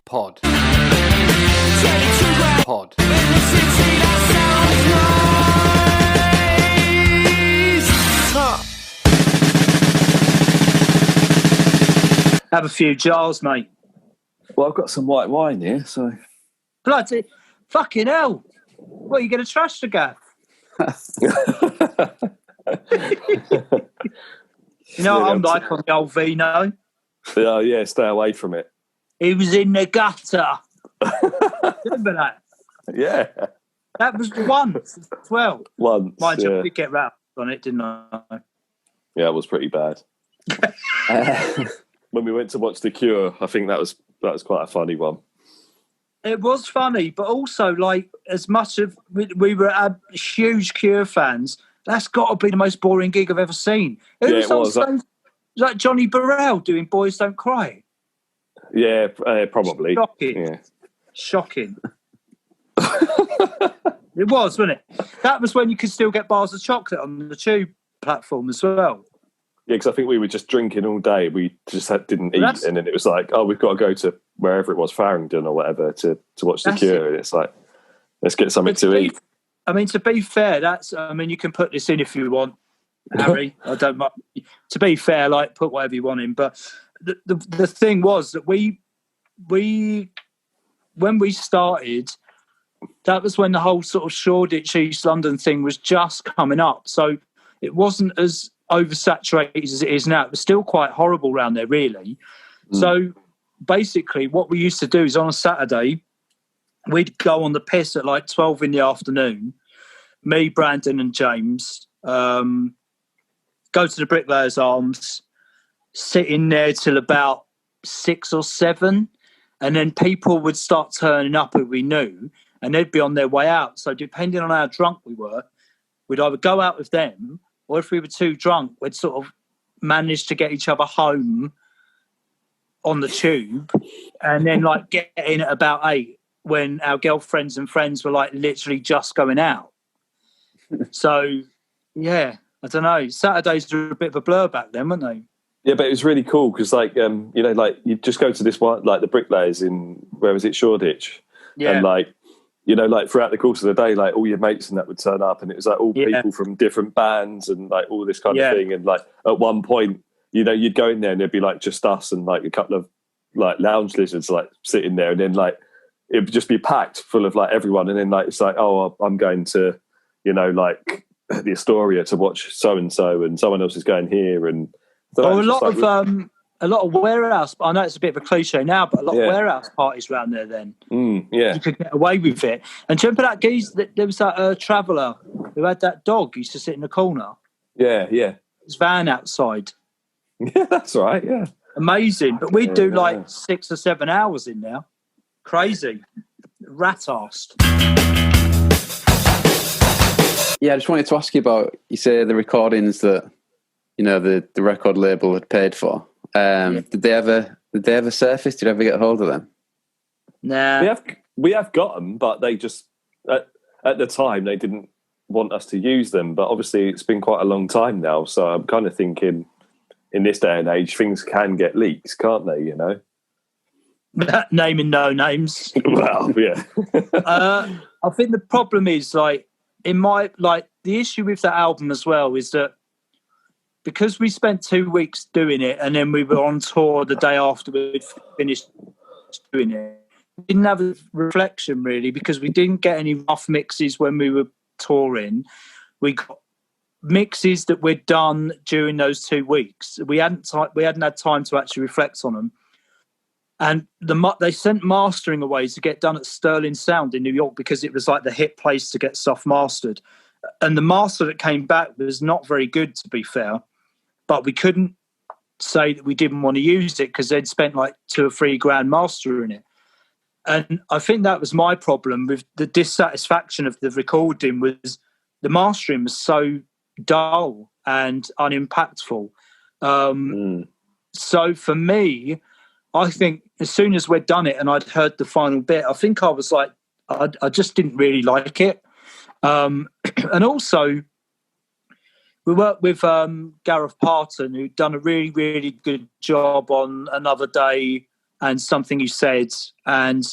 Pod. Pod. Have a few jars, mate. Well, I've got some white wine here, so... Bloody fucking hell. What, are you going to trash the gaff? You know what I'm like on the old vino? Yeah, stay away from it. He was in the gutter. Remember that? Yeah. That was once as well. Once, Mind you, yeah. I did get wrapped on it, didn't I? Yeah, it was pretty bad. When we went to watch The Cure, I think that was quite a funny one. It was funny, but also, like, as much of we were huge Cure fans, that's got to be the most boring gig I've ever seen. It was like Johnny Burrell doing Boys Don't Cry. Yeah, probably. Shocking. Yeah. Shocking. It was, wasn't it? That was when you could still get bars of chocolate on the tube platform as well. Yeah, because I think we were just drinking all day. We just didn't eat, and then it was like, oh, we've got to go to wherever it was, Farringdon or whatever, to watch The Cure. And it's like, let's get something to eat. I mean, to be fair, you can put this in if you want, Harry. I don't mind. To be fair, like, put whatever you want in. But the thing was that we when we started, that was when the whole sort of Shoreditch, East London thing was just coming up. So it wasn't as oversaturated as it is now. It was still quite horrible around there, really. So basically what we used to do is on a Saturday, we'd go on the piss at like 12 in the afternoon, me, Brandon and James, go to the Bricklayers Arms, sit in there till about 6 or 7, and then people would start turning up who we knew, and they'd be on their way out. So depending on how drunk we were, we'd either go out with them, or if we were too drunk, we'd sort of manage to get each other home on the tube, and then like get in at about 8 when our girlfriends and friends were like literally just going out. So, yeah, I don't know. Saturdays were a bit of a blur back then, weren't they? Yeah, but it was really cool because, like, like you just go to this one, like the Bricklayers in, where was it, Shoreditch? Yeah. And like, like throughout the course of the day, like all your mates and that would turn up, and it was like all people from different bands and like all this kind of thing. And like at one point, you'd go in there and there'd be like just us and like a couple of like lounge lizards like sitting there, and then like it would just be packed full of like everyone. And then like it's like, oh, I'm going to, like the Astoria to watch so and someone else is going here, and a lot of warehouse. I know it's a bit of a cliche now, but a lot of warehouse parties around there. Then you could get away with it. And do you remember that geese? There was that traveller who had that dog who used to sit in the corner. Yeah. His van outside. Yeah, that's right. Yeah, amazing. But we'd do like 6 or 7 hours in there. Crazy, rat-arsed. Yeah, I just wanted to ask you about, you say the recordings that the record label had paid for. Did they ever surface? Did you ever get a hold of them? Nah. We have got them, but they just at the time they didn't want us to use them. But obviously it's been quite a long time now, so I'm kind of thinking in this day and age things can get leaks, can't they? Naming no names. Well, yeah. I think the problem is the issue with that album as well is that because we spent 2 weeks doing it and then we were on tour the day after we'd finished doing it, we didn't have a reflection really because we didn't get any rough mixes when we were touring. We got mixes that we'd done during those 2 weeks. We hadn't had time to actually reflect on them. And they sent mastering away to get done at Sterling Sound in New York because it was like the hit place to get stuff mastered. And the master that came back was not very good, to be fair. But we couldn't say that we didn't want to use it because they'd spent like $2 or $3 grand mastering it. And I think that was my problem with the dissatisfaction of the recording was the mastering was so dull and unimpactful. So for me, I think as soon as we'd done it and I'd heard the final bit, I think I was like, I just didn't really like it. And also, we worked with Gareth Parton, who'd done a really, really good job on Another Day and something he said, and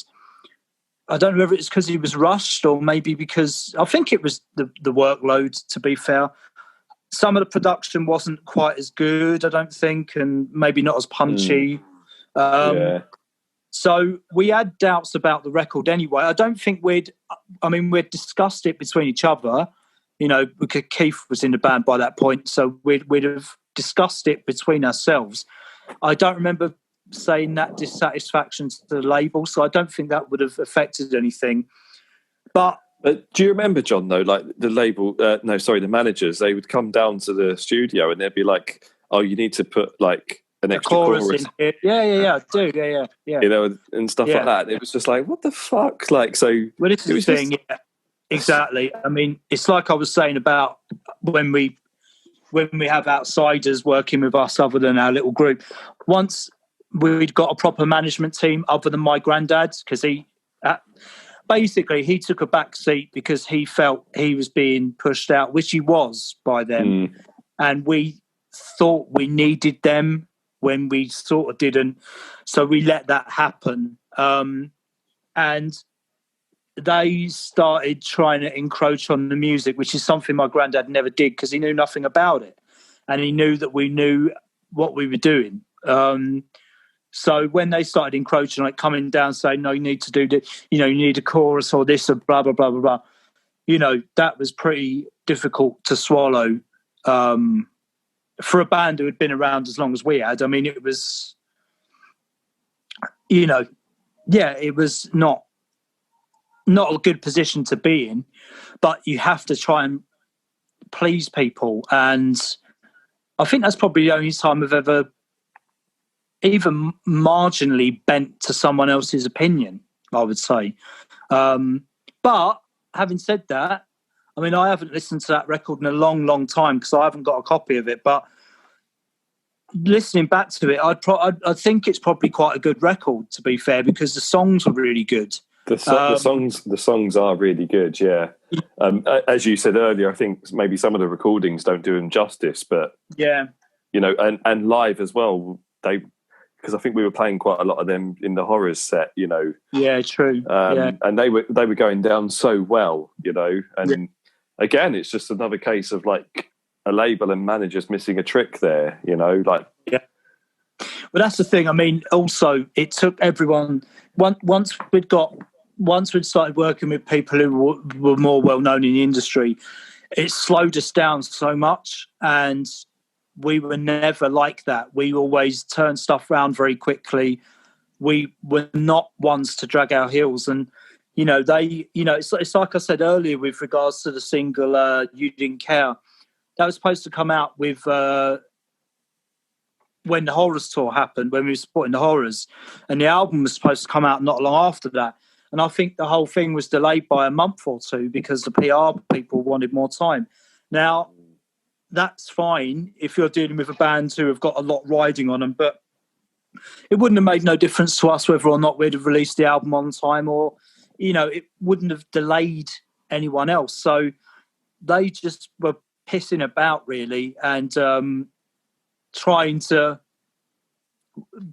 I don't know whether it's because he was rushed or maybe because I think it was the workload, to be fair. Some of the production wasn't quite as good, I don't think, and maybe not as punchy. So we had doubts about the record anyway. I don't think we'd discussed it between each other. You know, because Keith was in the band by that point, so we'd have discussed it between ourselves. I don't remember saying that dissatisfaction to the label, so I don't think that would have affected anything. But do you remember, John, though, like the label, the managers, they would come down to the studio and they'd be like, oh, you need to put like an extra chorus in here. Yeah, I do. Yeah. You know, and stuff like that. It was just like, what the fuck? Like, so... Well, this is the thing, yeah. Exactly. I mean, it's like I was saying about when we have outsiders working with us other than our little group. Once we'd got a proper management team other than my granddad, because he took a back seat because he felt he was being pushed out, which he was by them. And we thought we needed them when we sort of didn't. So we let that happen. And they started trying to encroach on the music, which is something my granddad never did because he knew nothing about it. And he knew that we knew what we were doing. So when they started encroaching, like coming down saying, no, you need to do this, you know, you need a chorus or this or blah, blah, blah, blah, blah. You know, that was pretty difficult to swallow for a band who had been around as long as we had. I mean, it was, you know, it was not a good position to be in, but you have to try and please people. And I think that's probably the only time I've ever even marginally bent to someone else's opinion, I would say. But having said that, I mean, I haven't listened to that record in a long, long time because I haven't got a copy of it. But listening back to it, I think it's probably quite a good record, to be fair, because the songs were really good. The songs are really good, yeah. As you said earlier, I think maybe some of the recordings don't do them justice, but yeah, you know, and live as well. Because I think we were playing quite a lot of them in the Horrors set, you know. Yeah, true. And they were going down so well, you know. And again, it's just another case of like a label and managers missing a trick there, you know. Like, yeah. Well, that's the thing. I mean, also it took everyone once we'd started working with people who were more well known in the industry, it slowed us down so much, and we were never like that. We always turned stuff around very quickly. We were not ones to drag our heels. And, you know, it's like I said earlier with regards to the single You Didn't Care. That was supposed to come out with when the Horrors tour happened, when we were supporting the Horrors. And the album was supposed to come out not long after that. And I think the whole thing was delayed by a month or two because the PR people wanted more time. Now, that's fine if you're dealing with a band who have got a lot riding on them, but it wouldn't have made no difference to us whether or not we'd have released the album on time, or, you know, it wouldn't have delayed anyone else. So they just were pissing about, really, and trying to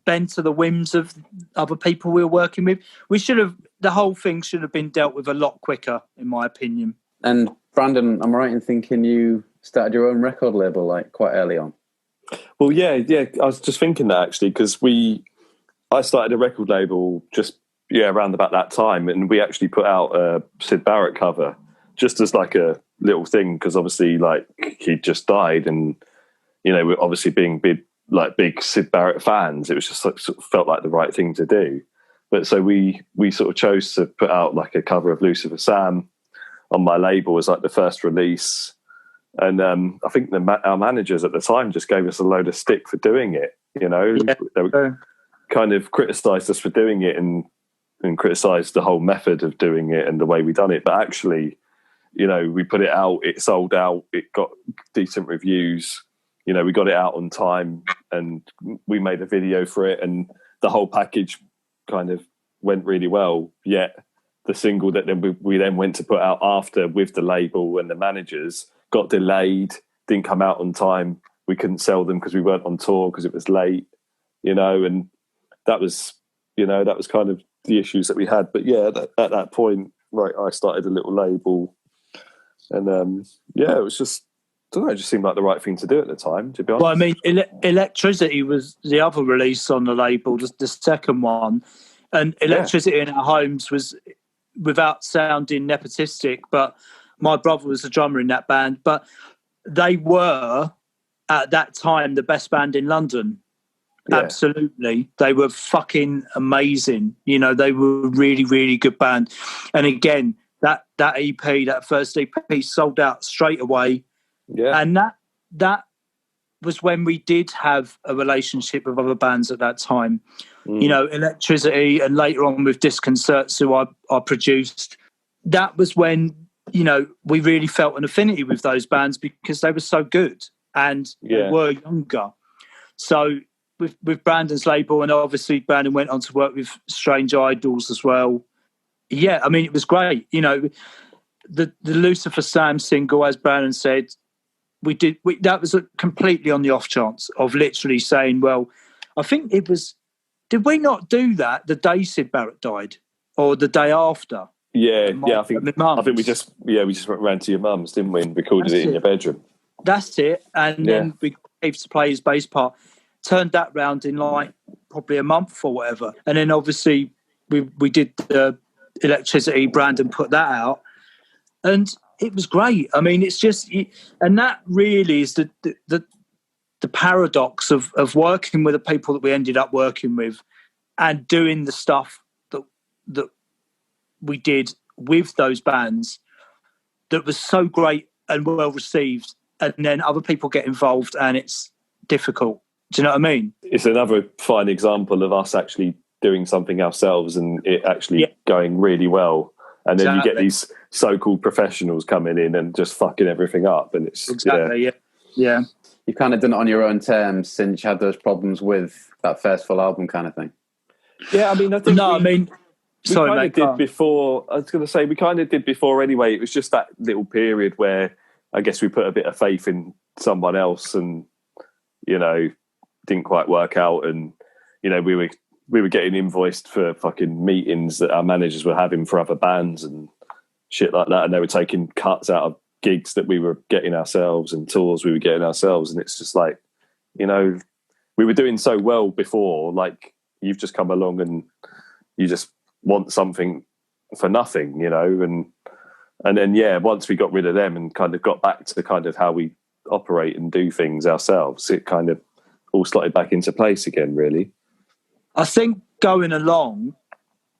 bend to the whims of other people we were working with. The whole thing should have been dealt with a lot quicker, in my opinion. And Brandon, am I right in thinking you started your own record label like quite early on? Well, yeah. I was just thinking that actually, because I started a record label just around about that time, and we actually put out a Syd Barrett cover just as like a little thing, because obviously like he'd just died, and you know, we're obviously being big Syd Barrett fans, it was just like, sort of felt like the right thing to do. But so we sort of chose to put out like a cover of Lucifer Sam on my label as like the first release. And I think our managers at the time just gave us a load of stick for doing it, you know. Yeah. They kind of criticised us for doing it and criticised the whole method of doing it and the way we done it. But actually, you know, we put it out, it sold out, it got decent reviews, you know, we got it out on time, and we made a video for it, and the whole package kind of went really well. Yet the single that then we then went to put out after with the label and the managers got delayed, didn't come out on time. We couldn't sell them because we weren't on tour because it was late, you know, and that was You know, that was kind of the issues that we had. But yeah, at that point, right, I started a little label, and it was just, I don't know, it just seemed like the right thing to do at the time, to be honest. Well, I mean, Electricity was the other release on the label, the second one, and Electricity in Our Homes was, without sounding nepotistic, but my brother was the drummer in that band, but they were at that time the best band in London. Yeah. Absolutely. They were fucking amazing. You know, they were a really, really good band. And again, that EP, that first EP sold out straight away. Yeah. And that was when we did have a relationship with other bands at that time. You know, Electricity, and later on with Disconcerts, who I produced. That was when, you know, we really felt an affinity with those bands because they were so good and they were younger. So with Brandon's label, and obviously Brandon went on to work with Strange Idols as well. Yeah, I mean, it was great. You know, the Lucifer Sam single, as Brandon said, that was completely on the off chance of literally saying, well, I think it was, did we not do that the day Sid Barrett died or the day after? Yeah, I think we just ran to your mum's, didn't we, and recorded it in your bedroom. That's it. And then we gave to play his bass part, turned that round in like probably a month or whatever. And then obviously we did the Electricity, Brandon put that out, and it was great. I mean, it's just, and that really is the paradox of working with the people that we ended up working with and doing the stuff that we did with those bands that was so great and well received, and then other people get involved and it's difficult. Do you know what I mean? It's another fine example of us actually doing something ourselves and it actually going really well. And then you get these so-called professionals coming in and just fucking everything up. And it's yeah. You've kind of done it on your own terms since you had those problems with that first full album kind of thing. Yeah, I mean, I think sorry, mate. Did before. I was going to say we kind of did before anyway. It was just that little period where I guess we put a bit of faith in someone else, and you know, didn't quite work out, and you know, we were getting invoiced for fucking meetings that our managers were having for other bands and shit like that, and they were taking cuts out of gigs that we were getting ourselves and tours we were getting ourselves, and it's just like, you know, we were doing so well before, like you've just come along and you just want something for nothing, you know, and then once we got rid of them and kind of got back to kind of how we operate and do things ourselves, it kind of all slotted back into place again, really. I think going along,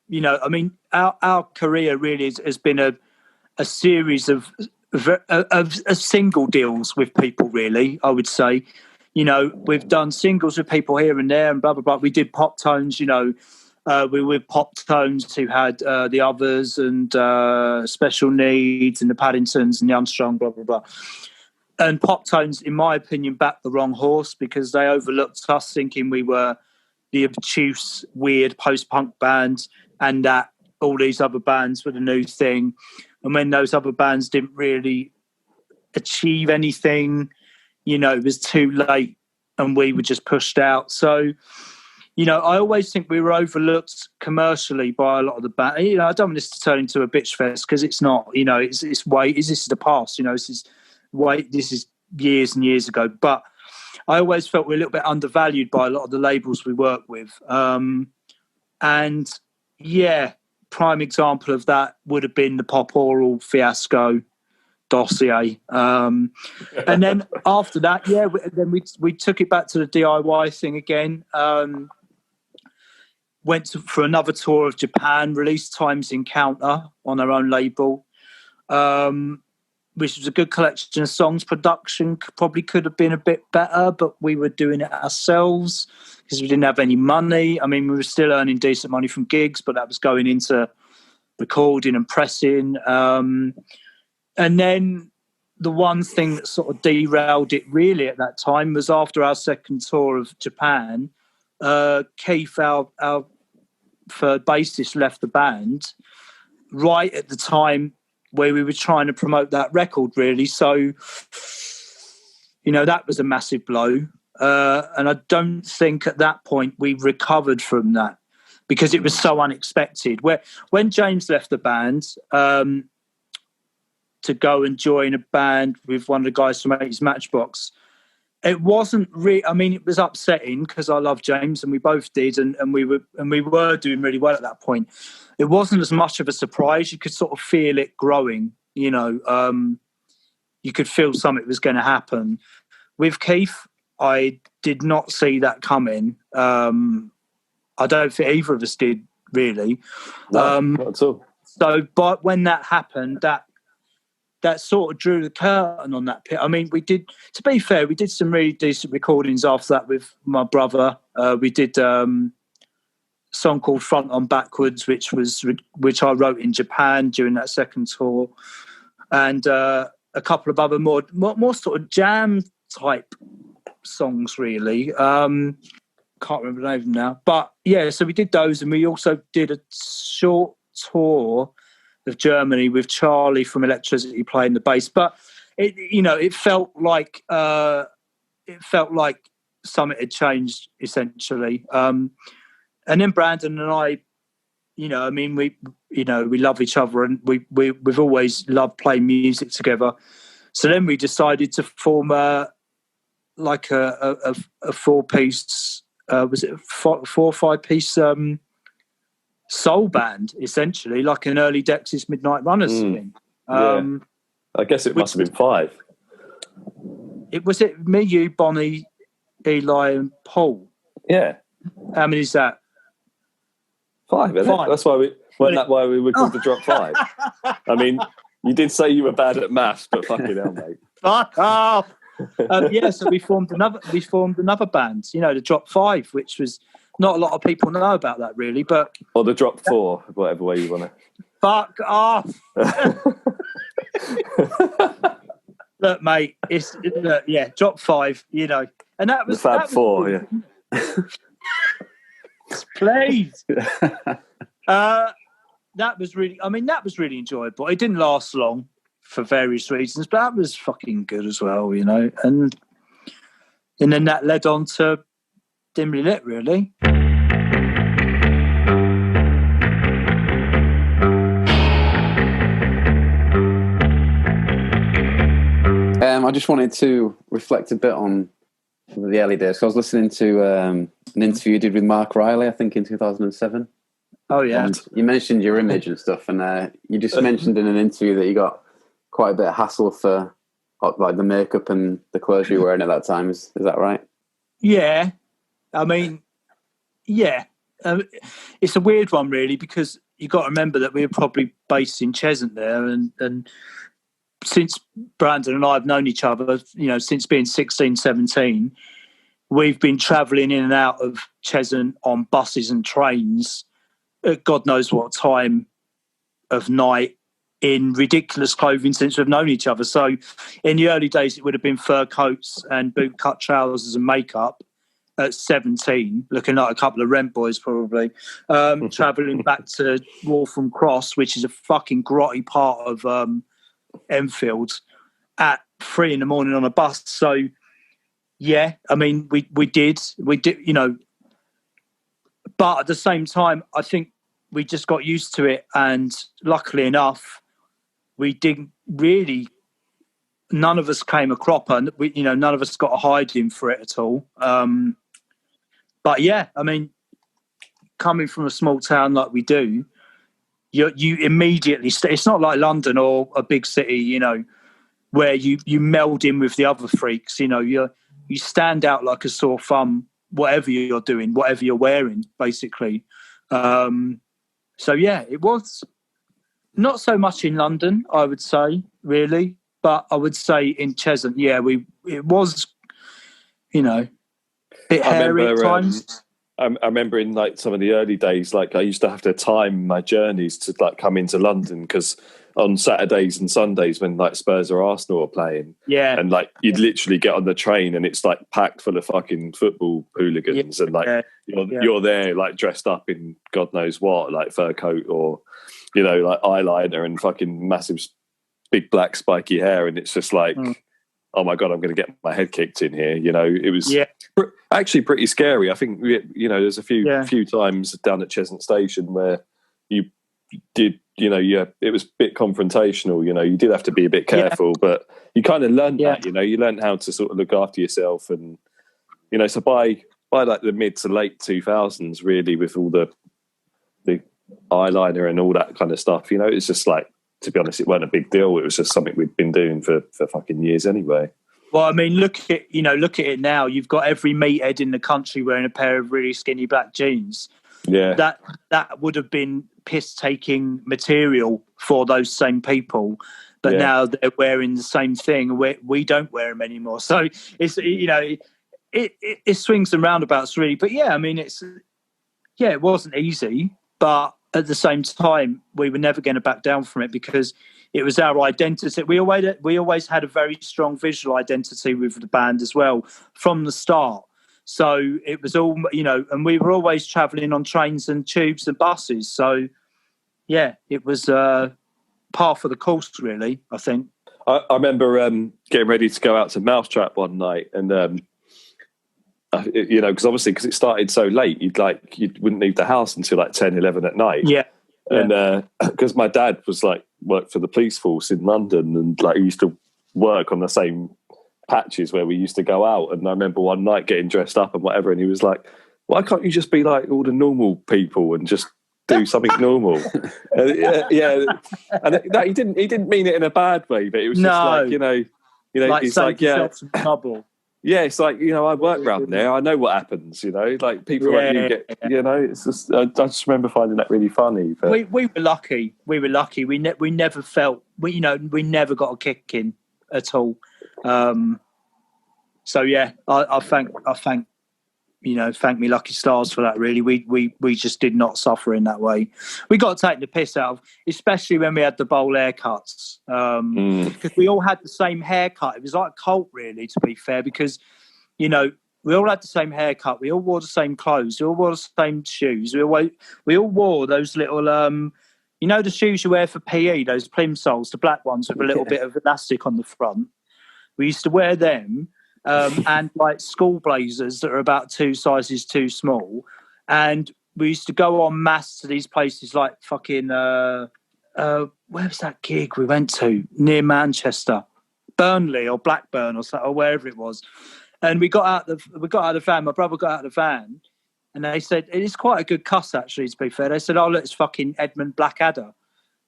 you know, I mean, our career really has been a series of single deals with people, really, I would say. You know, we've done singles with people here and there and blah, blah, blah. We did Pop Tones, you know, we were with Pop Tones who had the Others and Special Needs and the Paddingtons and the Unstrung, blah, blah, blah. And Pop Tones, in my opinion, backed the wrong horse because they overlooked us thinking we were the obtuse, weird post-punk band and that all these other bands were the new thing. And when those other bands didn't really achieve anything, you know, it was too late and we were just pushed out. So, you know, I always think we were overlooked commercially by a lot of the band. You know, I don't want this to turn into a bitch fest because it's not. You know, this is the past. You know, this is years and years ago. But I always felt we were a little bit undervalued by a lot of the labels we work with. And yeah, prime example of that would have been the Pop Oral fiasco dossier. And then after that, we took it back to the DIY thing again. Went for another tour of Japan, released Times Encounter on our own label, which was a good collection of songs. Production probably could have been a bit better, but we were doing it ourselves because we didn't have any money. I mean, we were still earning decent money from gigs, but that was going into recording and pressing. And then the one thing that sort of derailed it really at that time was after our second tour of Japan, Keith, our third bassist, left the band right at the time where we were trying to promote that record, really. So, you know, that was a massive blow. And I don't think at that point we recovered from that because it was so unexpected. When James left the band to go and join a band with one of the guys from 80s Matchbox, it wasn't really. I mean, it was upsetting because I love James and we both did, and we were doing really well at that point. It wasn't as much of a surprise. You could sort of feel it growing. You could feel something was going to happen. With Keith, I did not see that coming. I don't think either of us did, really. No, not at all. So, but when that happened, that sort of drew the curtain on that pit. I mean, we did, to be fair, we did some really decent recordings after that with my brother. We did a song called Front on Backwards, which I wrote in Japan during that second tour. And a couple of other more sort of jam type songs, really. Can't remember the name of them now. But yeah, so we did those, and we also did a short tour of Germany with Charlie from Electricity playing the bass. But it felt like something had changed essentially. And then Brandon and I, we love each other, and we've always loved playing music together. So then we decided to form a 4-piece. Was it 4 or 5-piece soul band, essentially, like an early Dexys Midnight Runners thing. I guess it must have been 5. Was it me, you, Bonnie, Eli, and Paul? Yeah. How many is that? 5, isn't it? That's why we were called the Drop 5. I mean, you did say you were bad at maths, but fucking hell, mate. Fuck off. So we formed another band, the Drop 5, which was not a lot of people know about that, really. But or the Drop 4, whatever way you want to. Fuck off. Look, mate, Drop 5, and that was the Fab 4, yeah. Please. That was really enjoyable. It didn't last long for various reasons, but that was fucking good as well, and then that led on to Dimly Lit, really. I just wanted to reflect a bit on the early days. So I was listening to an interview you did with Mark Riley, I think in 2007. Oh, yeah. And you mentioned your image and stuff, and you just mentioned in an interview that you got quite a bit of hassle for like the makeup and the clothes you were wearing at that time. Is that right? Yeah. I mean, yeah. It's a weird one, really, because you got to remember that we were probably based in Cheshunt there, and since Brandon and I have known each other, since being 16, 17, we've been travelling in and out of Cheshunt on buses and trains at God knows what time of night in ridiculous clothing since we've known each other. So in the early days, it would have been fur coats and boot-cut trousers and makeup at 17, looking like a couple of rent boys probably, travelling back to Waltham Cross, which is a fucking grotty part of Enfield, at 3 a.m. on a bus. So yeah, I mean, we did, but at the same time, I think we just got used to it, and luckily enough, we didn't really. None of us came a cropper, and none of us got a hiding for it at all. But yeah, I mean, coming from a small town like we do, you immediately it's not like London or a big city, where you meld in with the other freaks. You stand out like a sore thumb, whatever you're doing, whatever you're wearing, basically. So yeah, it was not so much in London, I would say, really, but I would say in Cheshunt, yeah, it was, a bit hairy at times. I remember in like some of the early days, like I used to have to time my journeys to like come into London, because on Saturdays and Sundays when like Spurs or Arsenal are playing, and like you'd literally get on the train and it's like packed full of fucking football hooligans, and like you're there like dressed up in God knows what, like fur coat or like eyeliner and fucking massive big black spiky hair, and it's just like oh my God, I'm going to get my head kicked in here. You know, it was actually pretty scary. I think, you know, there's a few times down at Cheshunt Station where you did, you know, it was a bit confrontational. You know, you did have to be a bit careful, but you kind of learned that, you know, you learned how to sort of look after yourself. And, you know, so by like the mid to late 2000s, really, with all the eyeliner and all that kind of stuff, you know, it's just like, to be honest, it wasn't a big deal. It was just something we'd been doing for fucking years anyway. Well, I mean, look at it now. You've got every meathead in the country wearing a pair of really skinny black jeans. Yeah, that would have been piss-taking material for those same people, but now they're wearing the same thing. We don't wear them anymore. So it's, you know, it swings and roundabouts really. But yeah, I mean, it wasn't easy, but at the same time, we were never going to back down from it because it was our identity. We always had a very strong visual identity with the band as well from the start. So it was all, you know, and we were always travelling on trains and tubes and buses. So, yeah, it was par for the course, really, I think. I remember getting ready to go out to Mousetrap one night and, you know, because it started so late, you wouldn't leave the house until like 10, 11 at night. Yeah. And because my dad was like worked for the police force in London and like he used to work on the same patches where we used to go out. And I remember one night getting dressed up and whatever, and he was like, "Why can't you just be like all the normal people and just do something normal?" Yeah, and he didn't mean it in a bad way, but it was just like you know, like he's like trouble. Yeah, it's like, you know, I work around there. I know what happens, you know, like people like you get, you know, it's just, I just remember finding that really funny. But we were lucky. We never felt, we never got a kick in at all. So yeah, I thank me lucky stars for that. Really, we just did not suffer in that way. We got taken the piss out of, especially when we had the bowl haircuts, because we all had the same haircut. It was like a cult, really, to be fair, because you know we all had the same haircut. We all wore the same clothes. We all wore the same shoes. We all wore those little you know, the shoes you wear for PE, those plimsolls, the black ones with a little bit of elastic on the front. We used to wear them. And like school blazers that are about 2 sizes too small, and we used to go en masse to these places like fucking where was that gig we went to near Manchester, Burnley or Blackburn or wherever it was, and we got out of the van. My brother got out of the van, and they said it is quite a good cuss actually. To be fair, they said, "Oh look, it's fucking Edmund Blackadder,"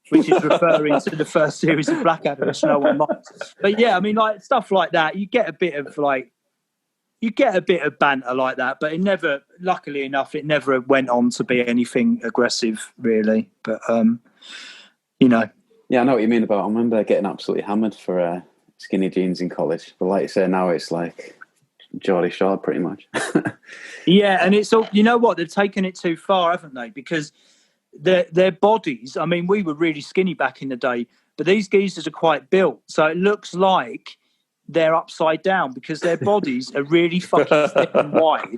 which is referring to the first series of Blackadder, which no one likes. But yeah, I mean, like stuff like that, you get a bit of banter like that, but it never, luckily enough, it never went on to be anything aggressive, really. But you know, yeah, I know what you mean about. I remember getting absolutely hammered for skinny jeans in college, but like you say, now it's like Geordie Shore, pretty much. Yeah, and it's all, you know what, they've taken it too far, haven't they? Because their bodies, I mean, we were really skinny back in the day, but these geezers are quite built, so it looks like they're upside down because their bodies are really fucking thick and wide,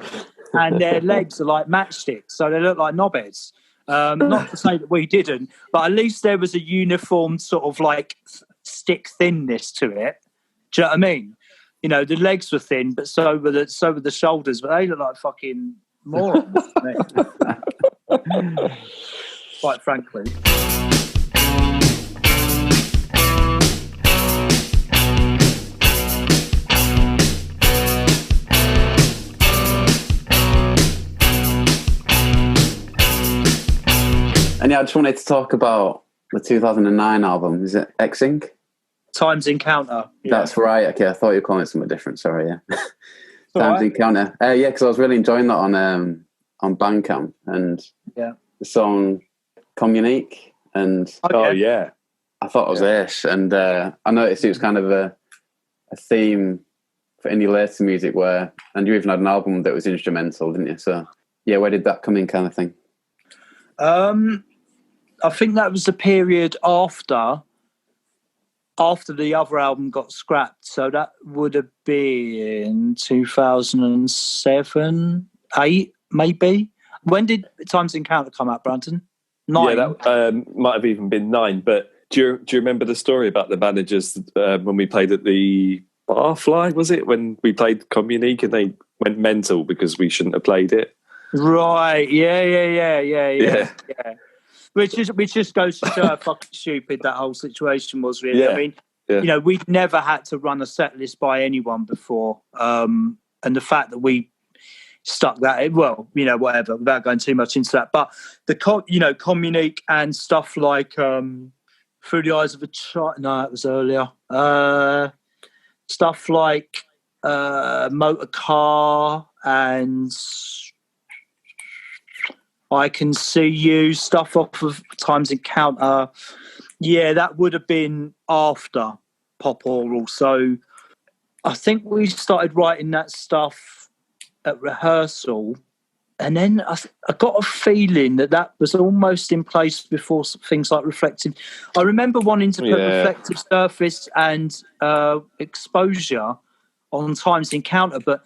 and their legs are like matchsticks, so they look like knobheads. Not to say that we didn't, but at least there was a uniform sort of like stick thinness to it. Do you know what I mean? You know, the legs were thin, but so were the shoulders, but they look like fucking morons. Quite frankly. And yeah, I just wanted to talk about the 2009 album. Is it X-Inc? Times Encounter. Yeah. That's right. Okay, I thought you were calling it something different. Sorry, yeah. Times right. Encounter. Yeah, because I was really enjoying that on Bandcamp, and the song Communique, and oh yeah, I thought it was ace, and I noticed it was kind of a theme for any later music where, and you even had an album that was instrumental, didn't you? So yeah, where did that come in, kind of thing? I think that was the period after the other album got scrapped, so that would have been 2007, 8 maybe. When did Times Encounter come out, Brandon? 9? Yeah, that might have even been 9. But do you remember the story about the managers when we played at the Barfly, was it, when we played Communique and they went mental because we shouldn't have played it? Right, yeah. Which just goes to show how fucking stupid that whole situation was, really. Yeah. I mean, you know, we'd never had to run a set list by anyone before. And the fact that we stuck that, well, you know, whatever, without going too much into that. But Communique and stuff like Through the Eyes of a Child, no, it was earlier. Stuff like Motor Car and I Can See You, stuff off of Times Encounter. Yeah, that would have been after Pop Oral. So I think we started writing that stuff at rehearsal. And then I got a feeling that was almost in place before things like Reflective. I remember wanting to put Reflective Surface and Exposure on Times Encounter, but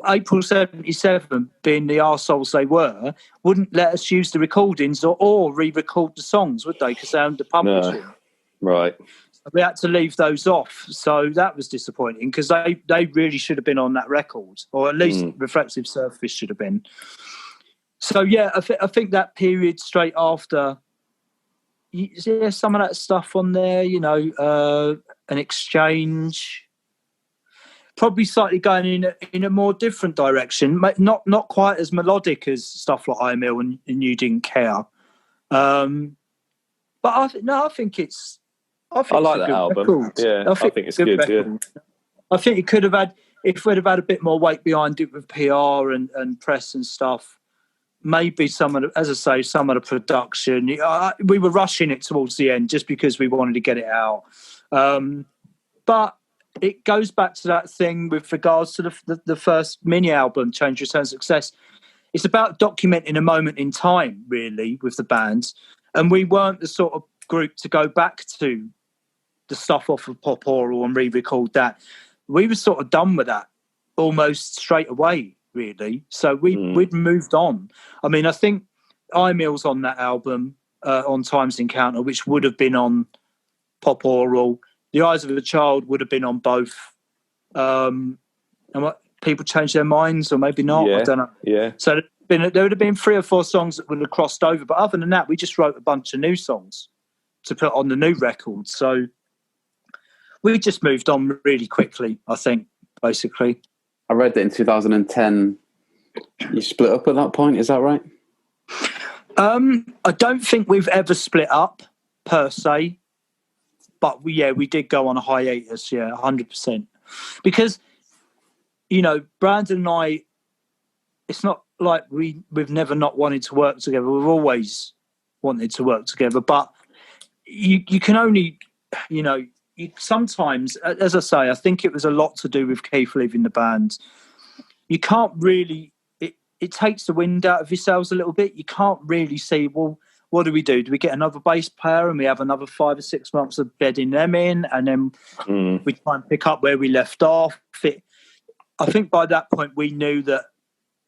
April 77, being the arseholes they were, wouldn't let us use the recordings or re-record the songs, would they? Because they owned the publishing. No. Right. We had to leave those off. So that was disappointing because they really should have been on that record, or at least Reflective Surface should have been. So, yeah, I think that period straight after, some of that stuff on there, you know, An Exchange, probably slightly going in a more different direction, not quite as melodic as stuff like I'm Ill and You Didn't Care. But I think it's... I like that album. Record. Yeah, I think it's good. Yeah. I think it could have had, if we'd have had a bit more weight behind it with PR and press and stuff, maybe some of the production. We were rushing it towards the end just because we wanted to get it out. But it goes back to that thing with regards to the first mini album, Change, Return, Success. It's about documenting a moment in time, really, with the band. And we weren't the sort of group to go back to the stuff off of Pop Oral and re-record that. We were sort of done with that almost straight away, really. So we'd moved on. I mean, I think iMill's on that album, on Times Encounter, which would have been on Pop Oral. The Eyes of a Child would have been on both. And people change their minds, or maybe not. I don't know. Yeah. So there would have been 3 or 4 songs that would have crossed over. But other than that, we just wrote a bunch of new songs to put on the new record. So we just moved on really quickly, I think, basically. I read that in 2010 you split up at that point. Is that right? I don't think we've ever split up per se, but we did go on a hiatus. 100%. Because, you know, Brandon and I, it's not like we've never not wanted to work together. We've always wanted to work together, but you can only, you know, sometimes, as I say, I think it was a lot to do with Keith leaving the band. You can't really, it takes the wind out of yourselves a little bit. You can't really see, well, what do? Do we get another bass player and we have another 5 or 6 months of bedding them in, and then we try and pick up where we left off? I think by that point we knew that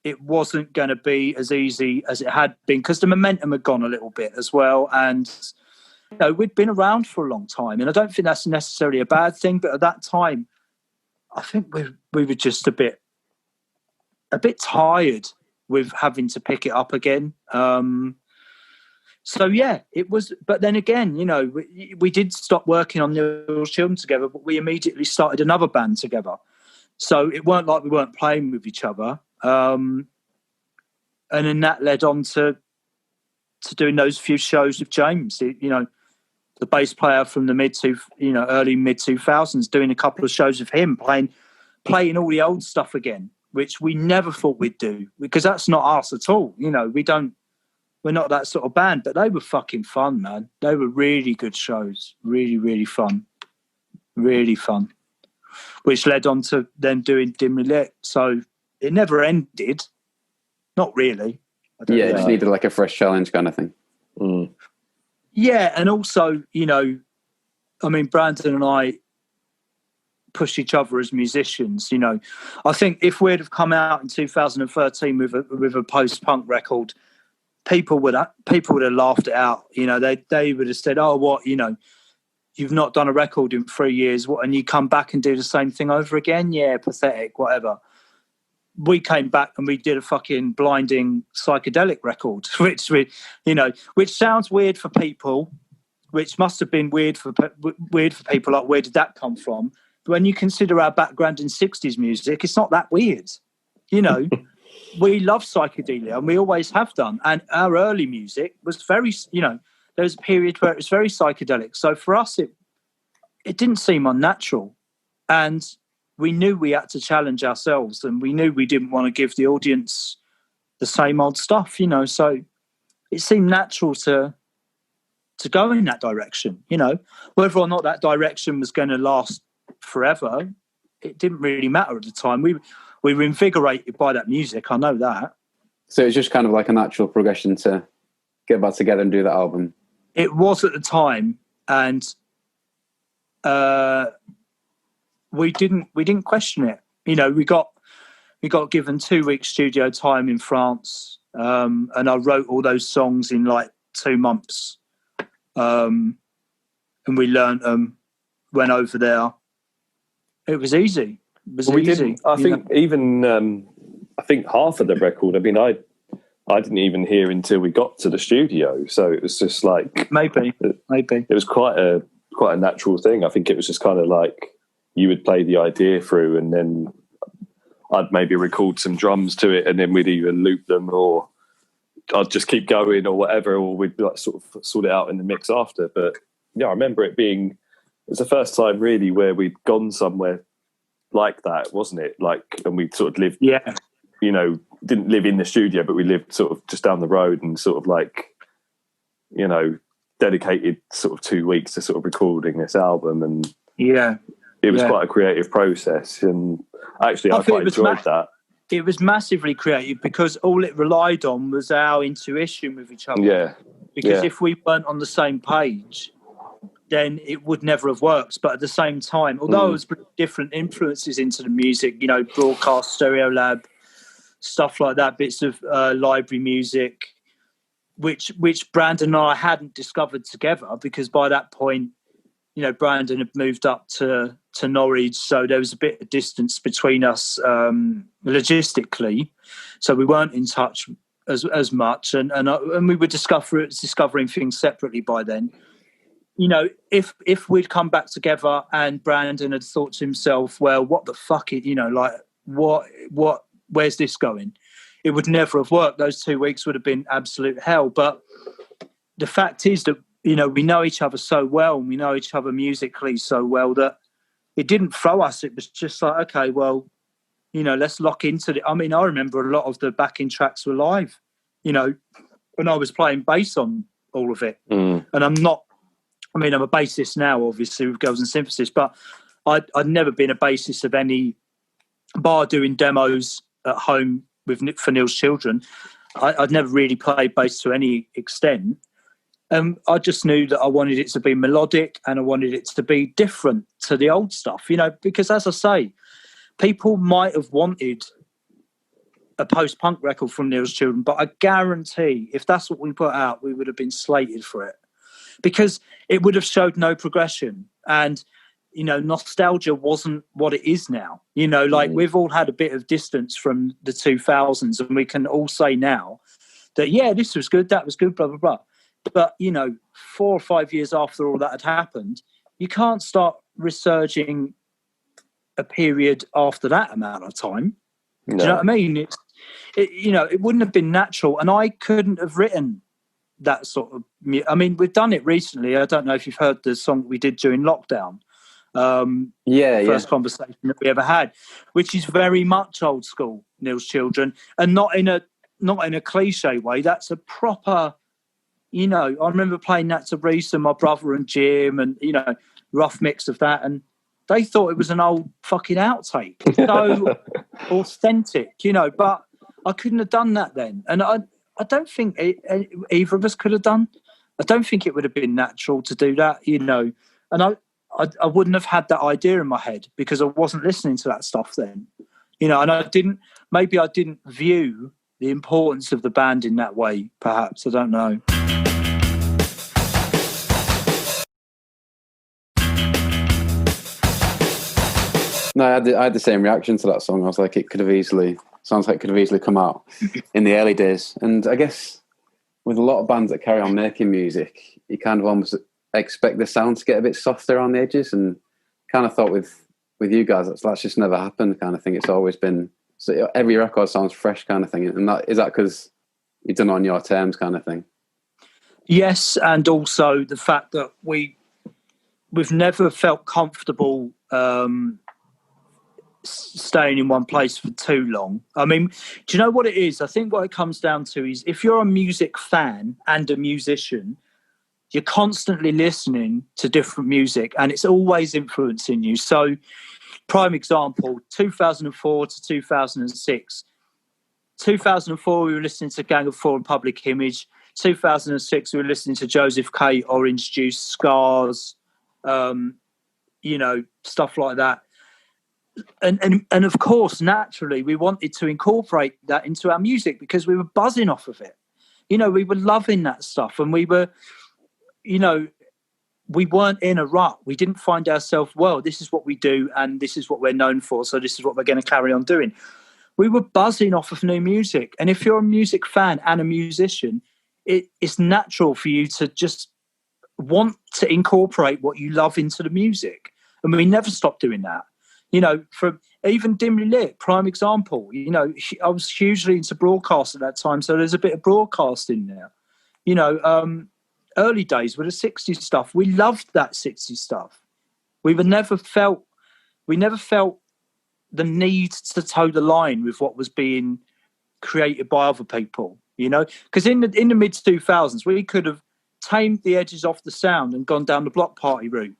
it wasn't going to be as easy as it had been, because the momentum had gone a little bit as well. And you know, we'd been around for a long time, and I don't think that's necessarily a bad thing. But at that time, I think we were just a bit tired with having to pick it up again. So yeah, it was. But then again, you know, we did stop working on Neil's Children together, but we immediately started another band together. So it weren't like we weren't playing with each other. And then that led on to doing those few shows with James. You know, the bass player from the early mid 2000s, doing a couple of shows with him, playing all the old stuff again, which we never thought we'd do, because that's not us at all. You know, we're not that sort of band, but they were fucking fun, man. They were really good shows, really, really fun, which led on to then doing Dimly Lit. So it never ended, not really. It just needed like a fresh challenge kind of thing. Yeah, and also, you know, I mean, Brandon and I push each other as musicians. You know, I think if we'd have come out in 2013 with a post-punk record, people would have laughed it out. You know, they would have said, "Oh, what? You know, you've not done a record in 3 years, and you come back and do the same thing over again? Yeah, pathetic, whatever. We came back and we did a fucking blinding psychedelic record, which sounds weird for people, which must have been weird for people. Like, where did that come from? But when you consider our background in 60s music, it's not that weird. We love psychedelia, and we always have done. And our early music was very, there was a period where it was very psychedelic. So for us, it didn't seem unnatural. And we knew we had to challenge ourselves, and we knew we didn't want to give the audience the same old stuff, So it seemed natural to go in that direction, Whether or not that direction was going to last forever, it didn't really matter at the time. We were invigorated by that music, I know that. So it's just kind of like a natural progression to get back together and do that album. It was at the time, and we didn't question it. We got given 2 weeks studio time in France, and I wrote all those songs in like 2 months. And we learned them, went over there. It was easy. It was easy. I think I think half of the record, I mean, I didn't even hear until we got to the studio. So it was just like... Maybe. It was quite a natural thing. I think it was just kind of like you would play the idea through, and then I'd maybe record some drums to it, and then we'd either loop them, or I'd just keep going or whatever, or we'd like sort of sort it out in the mix after. But yeah, I remember it was the first time really where we'd gone somewhere like that, wasn't it? Like, and we sort of lived, didn't live in the studio, but we lived sort of just down the road, and sort of like, dedicated sort of 2 weeks to sort of recording this album. And it was quite a creative process. And actually I quite enjoyed that. It was massively creative because all it relied on was our intuition with each other. Yeah. Because if we weren't on the same page, then it would never have worked. But at the same time, although it was different influences into the music, broadcast, Stereo Lab, stuff like that, bits of library music, which Brandon and I hadn't discovered together, because by that point, Brandon had moved up to Norwich, so there was a bit of distance between us logistically, so we weren't in touch as much, and we were discovering things separately by then. If we'd come back together and Brandon had thought to himself, well, what the fuck where's this going? It would never have worked. Those 2 weeks would have been absolute hell. But the fact is that, we know each other so well, and we know each other musically so well, that it didn't throw us. It was just like, okay, well, let's lock into it. I mean, I remember a lot of the backing tracks were live, when I was playing bass on all of it. And I'm a bassist now, obviously, with Girls and Synthesis, but I'd never been a bassist of any, bar doing demos at home for Neil's Children. I'd never really played bass to any extent. I just knew that I wanted it to be melodic, and I wanted it to be different to the old stuff, because, as I say, people might have wanted a post-punk record from Neil's Children, but I guarantee if that's what we put out, we would have been slated for it, because it would have showed no progression. And, nostalgia wasn't what it is now. We've all had a bit of distance from the 2000s, and we can all say now that, yeah, this was good, that was good, blah, blah, blah. But, 4 or 5 years after all that had happened, you can't start resurging a period after that amount of time. No. Do you know what I mean? It wouldn't have been natural, and I couldn't have written that sort of... I mean, we've done it recently. I don't know if you've heard the song we did during lockdown. First conversation that we ever had, which is very much old school Neil's Children, and not in a cliche way. That's a proper... I remember playing that to Reese and my brother and Jim, and, rough mix of that. And they thought it was an old fucking outtake. So authentic, but I couldn't have done that then. And I don't think either of us could have done. I don't think it would have been natural to do that, And I wouldn't have had that idea in my head, because I wasn't listening to that stuff then. And I didn't view the importance of the band in that way, perhaps. I don't know. No, I had the same reaction to that song. I was like, it could have easily come out in the early days. And I guess with a lot of bands that carry on making music, you kind of almost expect the sound to get a bit softer on the edges. And kind of thought with you guys, that's just never happened kind of thing. It's always been, so every record sounds fresh kind of thing. And is that because you've done it on your terms kind of thing? Yes, and also the fact that we've never felt comfortable staying in one place for too long. I mean, do you know what it is? I think what it comes down to is if you're a music fan and a musician, you're constantly listening to different music and it's always influencing you. So, prime example, 2004 to 2006. 2004, we were listening to Gang of Four and Public Image. 2006, we were listening to Joseph K, Orange Juice, Scars, stuff like that. And of course, naturally, we wanted to incorporate that into our music because we were buzzing off of it. We were loving that stuff, and we were, we weren't in a rut. We didn't find ourselves, well, this is what we do and this is what we're known for, so this is what we're going to carry on doing. We were buzzing off of new music. And if you're a music fan and a musician, it's natural for you to just want to incorporate what you love into the music. And we never stopped doing that. From even Dimly Lit, prime example, I was hugely into broadcast at that time, so there's a bit of broadcasting there. Early days with the 60s stuff, we loved that 60s stuff. We never felt the need to toe the line with what was being created by other people, because in the mid 2000s we could have tamed the edges off the sound and gone down the block party route.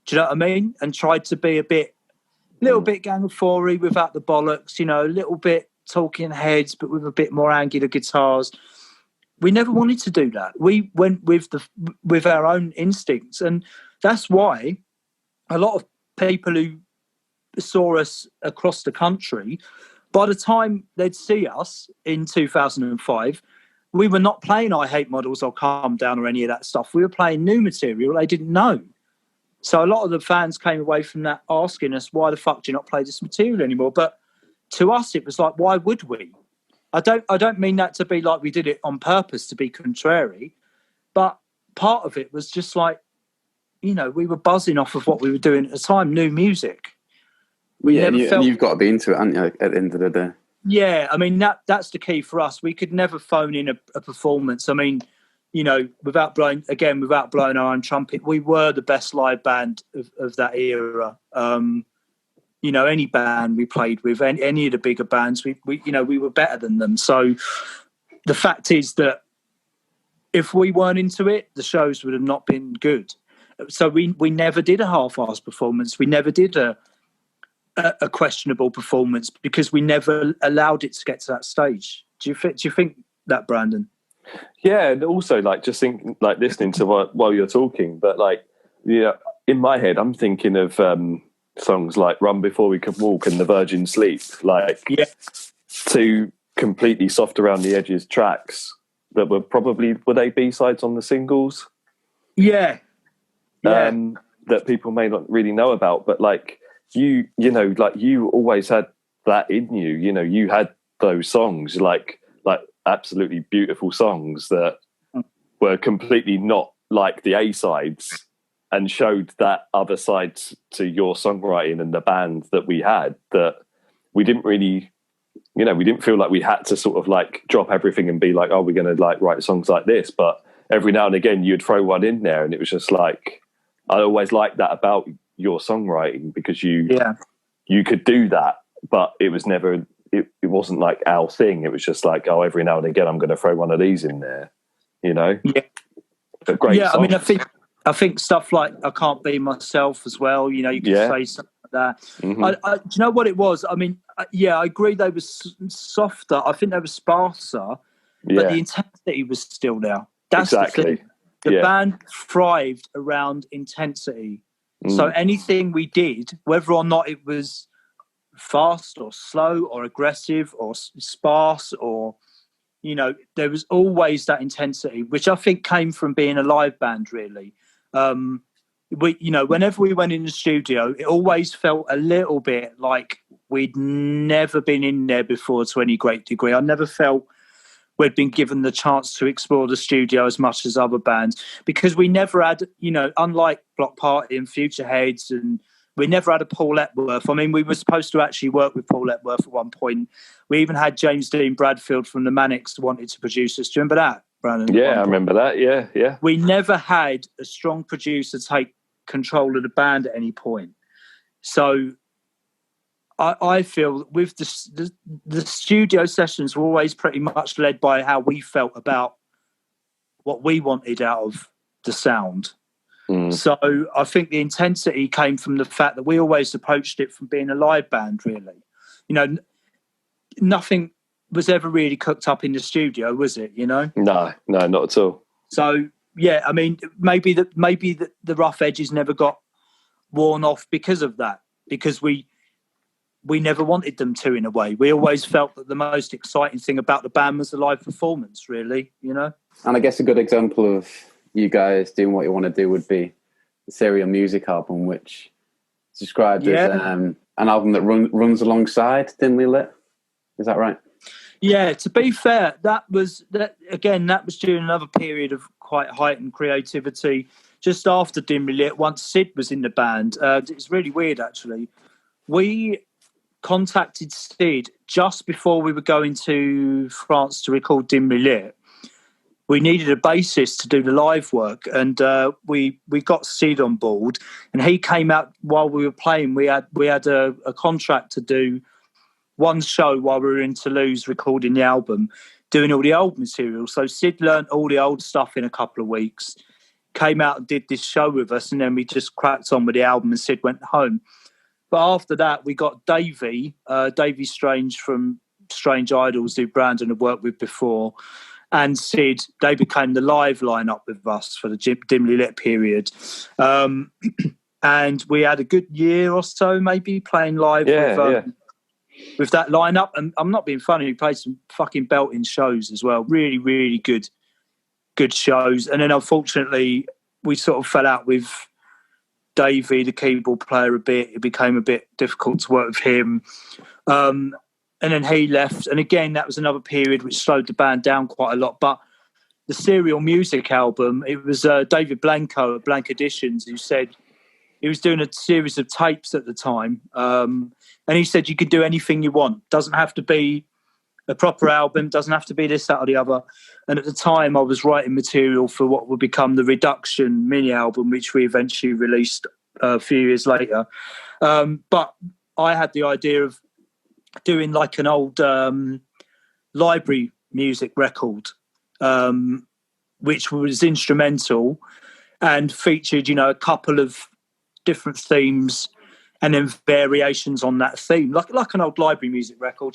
Do you know what I mean? And tried to be a little bit Gang of Four-y without the bollocks, a little bit Talking Heads, but with a bit more angular guitars. We never wanted to do that. We went with our own instincts, and that's why a lot of people who saw us across the country, by the time they'd see us in 2005, we were not playing I Hate Models or Calm Down or any of that stuff. We were playing new material they didn't know. So a lot of the fans came away from that asking us, why the fuck do you not play this material anymore? But to us, it was like, why would we? I don't mean that to be like we did it on purpose to be contrary, but part of it was just like, we were buzzing off of what we were doing at the time, new music. And you've got to be into it, haven't you, at the end of the day? Yeah, I mean, that's the key for us. We could never phone in a performance. I mean, without blowing our own trumpet, we were the best live band of that era. Any band we played with, any of the bigger bands, we were better than them. So the fact is that if we weren't into it, the shows would have not been good. So we never did a half-assed performance. We never did a questionable performance because we never allowed it to get to that stage. Do you think that, Brandon? Yeah, and also just thinking, listening to while you're talking, but in my head, I'm thinking of songs like "Run Before We Can Walk" and "The Virgin Sleep," two completely soft around the edges tracks that were they B-sides on the singles? Yeah. That people may not really know about, but you always had that in you. You had those songs, absolutely beautiful songs that were completely not like the A-sides and showed that other side to your songwriting and the band that we had, that we didn't really, we didn't feel like we had to sort of drop everything and be like, oh, we're going to write songs like this. But every now and again you'd throw one in there, and it was just I always liked that about your songwriting, because you could do that, but it was never, it wasn't our thing. It was just every now and again I'm going to throw one of these in there, Yeah. But great songs. I mean, I think stuff like "I Can't Be Myself" as well. You could say something like that. Mm-hmm. Do you know what it was? I mean, I agree they were softer. I think they were sparser, but the intensity was still there. That's exactly the thing. The band thrived around intensity. So anything we did, whether or not it was fast or slow or aggressive or sparse or, there was always that intensity, which I think came from being a live band, really. whenever we went in the studio, it always felt a little bit like we'd never been in there before to any great degree. I never felt we'd been given the chance to explore the studio as much as other bands, because we never had, unlike Block Party and Future Heads, and we never had a Paul Epworth. I mean, we were supposed to actually work with Paul Epworth at one point. We even had James Dean Bradfield from the Manics wanted to produce us. Do you remember that, Brandon? Yeah, I remember that. Yeah. We never had a strong producer take control of the band at any point. So I feel with the studio sessions were always pretty much led by how we felt about what we wanted out of the sound. So I think the intensity came from the fact that we always approached it from being a live band, really. Nothing was ever really cooked up in the studio, was it, No, not at all. So, yeah, I mean, maybe the rough edges never got worn off because of that, because we never wanted them to, in a way. We always felt that the most exciting thing about the band was the live performance, really, And I guess a good example of you guys doing what you want to do would be the Serial Music album, which is described as an album that runs alongside Dimly Lit. Is that right? Yeah, to be fair, that was during another period of quite heightened creativity, just after Dimly Lit, once Sid was in the band. It's really weird, actually. We contacted Sid just before we were going to France to record Dimly Lit. We needed a bassist to do the live work, and we got Sid on board, and he came out while we were playing. We had a contract to do one show while we were in Toulouse recording the album, doing all the old material. So Sid learnt all the old stuff in a couple of weeks, came out and did this show with us, and then we just cracked on with the album, and Sid went home. But after that, we got Davey Strange from Strange Idols, who Brandon had worked with before, and Sid. They became the live lineup with us for the Dimly Lit period. And we had a good year or so, maybe, playing live with that lineup. And I'm not being funny, we played some fucking belting shows as well. Really, really good shows. And then, unfortunately, we sort of fell out with Davey, the keyboard player, a bit. It became a bit difficult to work with him. And then he left. And again, that was another period which slowed the band down quite a lot. But the Serial Music album, it was David Blanco at Blank Editions who said he was doing a series of tapes at the time. And he said, you could do anything you want. Doesn't have to be a proper album. Doesn't have to be this, that or the other. And at the time, I was writing material for what would become the Reduction mini album, which we eventually released a few years later. But I had the idea of doing like an old library music record, which was instrumental and featured, a couple of different themes and then variations on that theme, like an old library music record,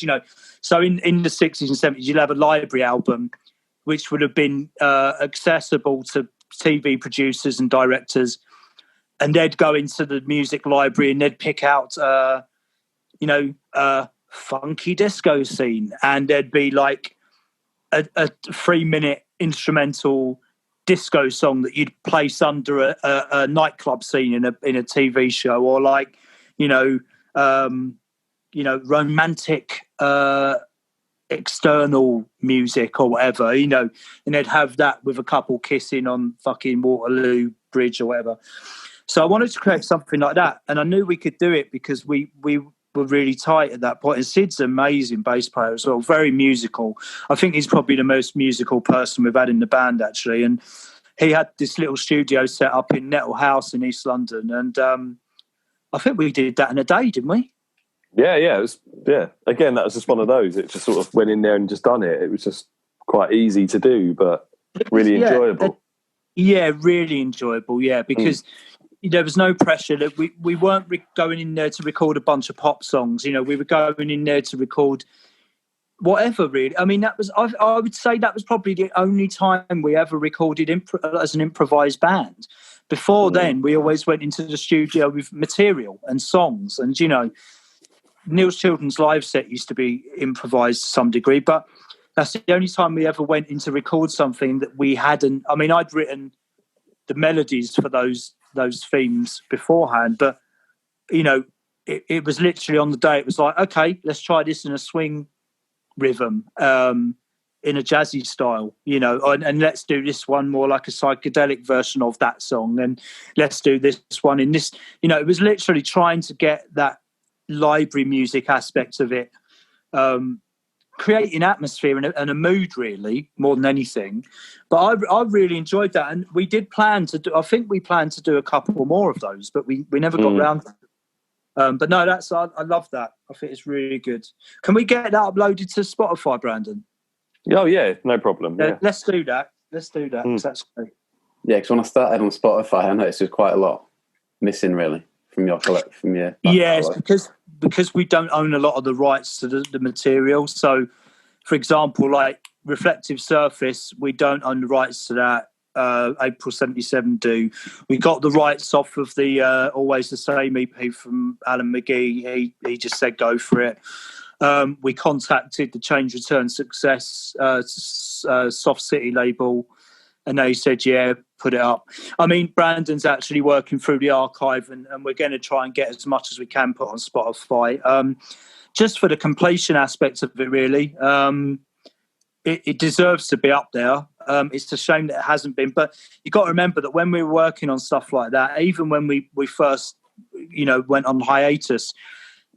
So in the 60s and 70s, you'd have a library album, which would have been accessible to TV producers and directors, and they'd go into the music library and they'd pick out, funky disco scene, and there'd be like a 3-minute instrumental disco song that you'd place under a nightclub scene in a TV show, or like romantic external music or whatever, and they'd have that with a couple kissing on fucking Waterloo Bridge or whatever. So I wanted to create something like that, and I knew we could do it because we were really tight at that point. And Sid's an amazing bass player as well, very musical. I think he's probably the most musical person we've had in the band, actually. And he had this little studio set up in Nettle House in East London, and I think we did that in a day, didn't we? Yeah, it was. Yeah, again, that was just one of those. It just sort of went in there and just done it. It was just quite easy to do, but really enjoyable. Yeah, really enjoyable. Yeah, because there was no pressure. That we weren't going in there to record a bunch of pop songs. We were going in there to record whatever, really. I mean, that was. I would say that was probably the only time we ever recorded as an improvised band. Before then, we always went into the studio with material and songs, and Neil's Children's live set used to be improvised to some degree, but that's the only time we ever went in to record something that we hadn't. I mean, I'd written the melodies for those those themes beforehand. But, you know, it was literally on the day, it was like, okay, let's try this in a swing rhythm, in a jazzy style, you know, and let's do this one more like a psychedelic version of that song, and let's do this one in this, you know, it was literally trying to get that library music aspect of it, creating atmosphere and a mood, really, more than anything. But I really enjoyed that, and we did plan to do, I think we planned to do a couple more of those, but we never got round to it. But no, I love that. I think it's really good. Can we get that uploaded to Spotify, Brandon? Oh yeah, no problem. Yeah. Let's do that. That's great. Yeah, because when I started on Spotify, I noticed there's quite a lot missing, really, from your Yes, because we don't own a lot of the rights to the material. So, for example, like Reflective Surface, we don't own the rights to that. April 77 do. We got the rights off of the Always the Same EP from Alan McGee. He just said go for it. We contacted the Change Return Success Soft City label, and they said, yeah, put it up. I mean, Brandon's actually working through the archive, and we're going to try and get as much as we can put on Spotify, just for the completion aspect of it, really. It deserves to be up there. It's a shame that it hasn't been. But you've got to remember that when we were working on stuff like that, even when we first, you know, went on hiatus,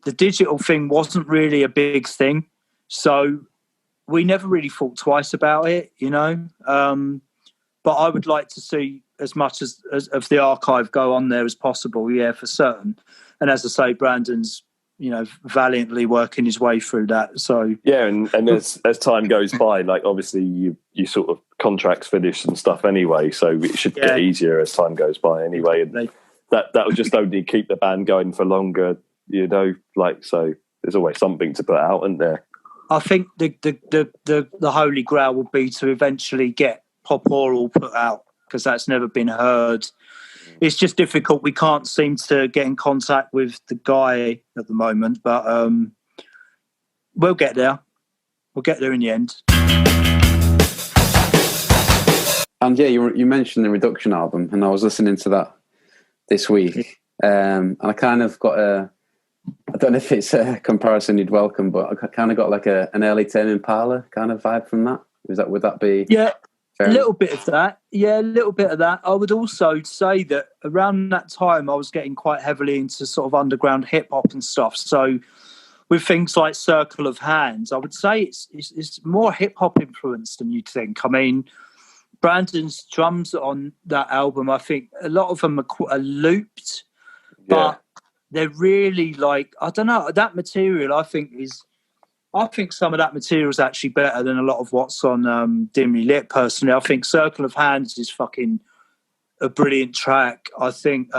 the digital thing wasn't really a big thing. So we never really thought twice about it, you know. But I would like to see as much as of the archive go on there as possible, yeah, for certain. And as I say, Brandon's, you know, valiantly working his way through that. So yeah, and as time goes by, like obviously you sort of contracts finish and stuff anyway, so it should get easier as time goes by anyway. And that will just only keep the band going for longer, you know. Like, so there's always something to put out, isn't there? I think the holy grail would be to eventually get Pop Oral put out, because that's never been heard. It's just difficult. We can't seem to get in contact with the guy at the moment, but we'll get there. We'll get there in the end. And yeah, you mentioned the Reduction album, and I was listening to that this week, and I kind of got I don't know if it's a comparison you'd welcome, but I kind of got like an early Tame Impala kind of vibe from that. Would that be? Yeah. A little bit of that. Yeah, a little bit of that. I would also say that around that time I was getting quite heavily into sort of underground hip-hop and stuff. So with things like Circle of Hands, I would say it's more hip-hop influenced than you'd think. I mean, Brandon's drums on that album, I think a lot of them are looped, but they're really like, I don't know, that material I think some of that material is actually better than a lot of what's on Dimly Lit, personally. I think Circle of Hands is fucking a brilliant track. I think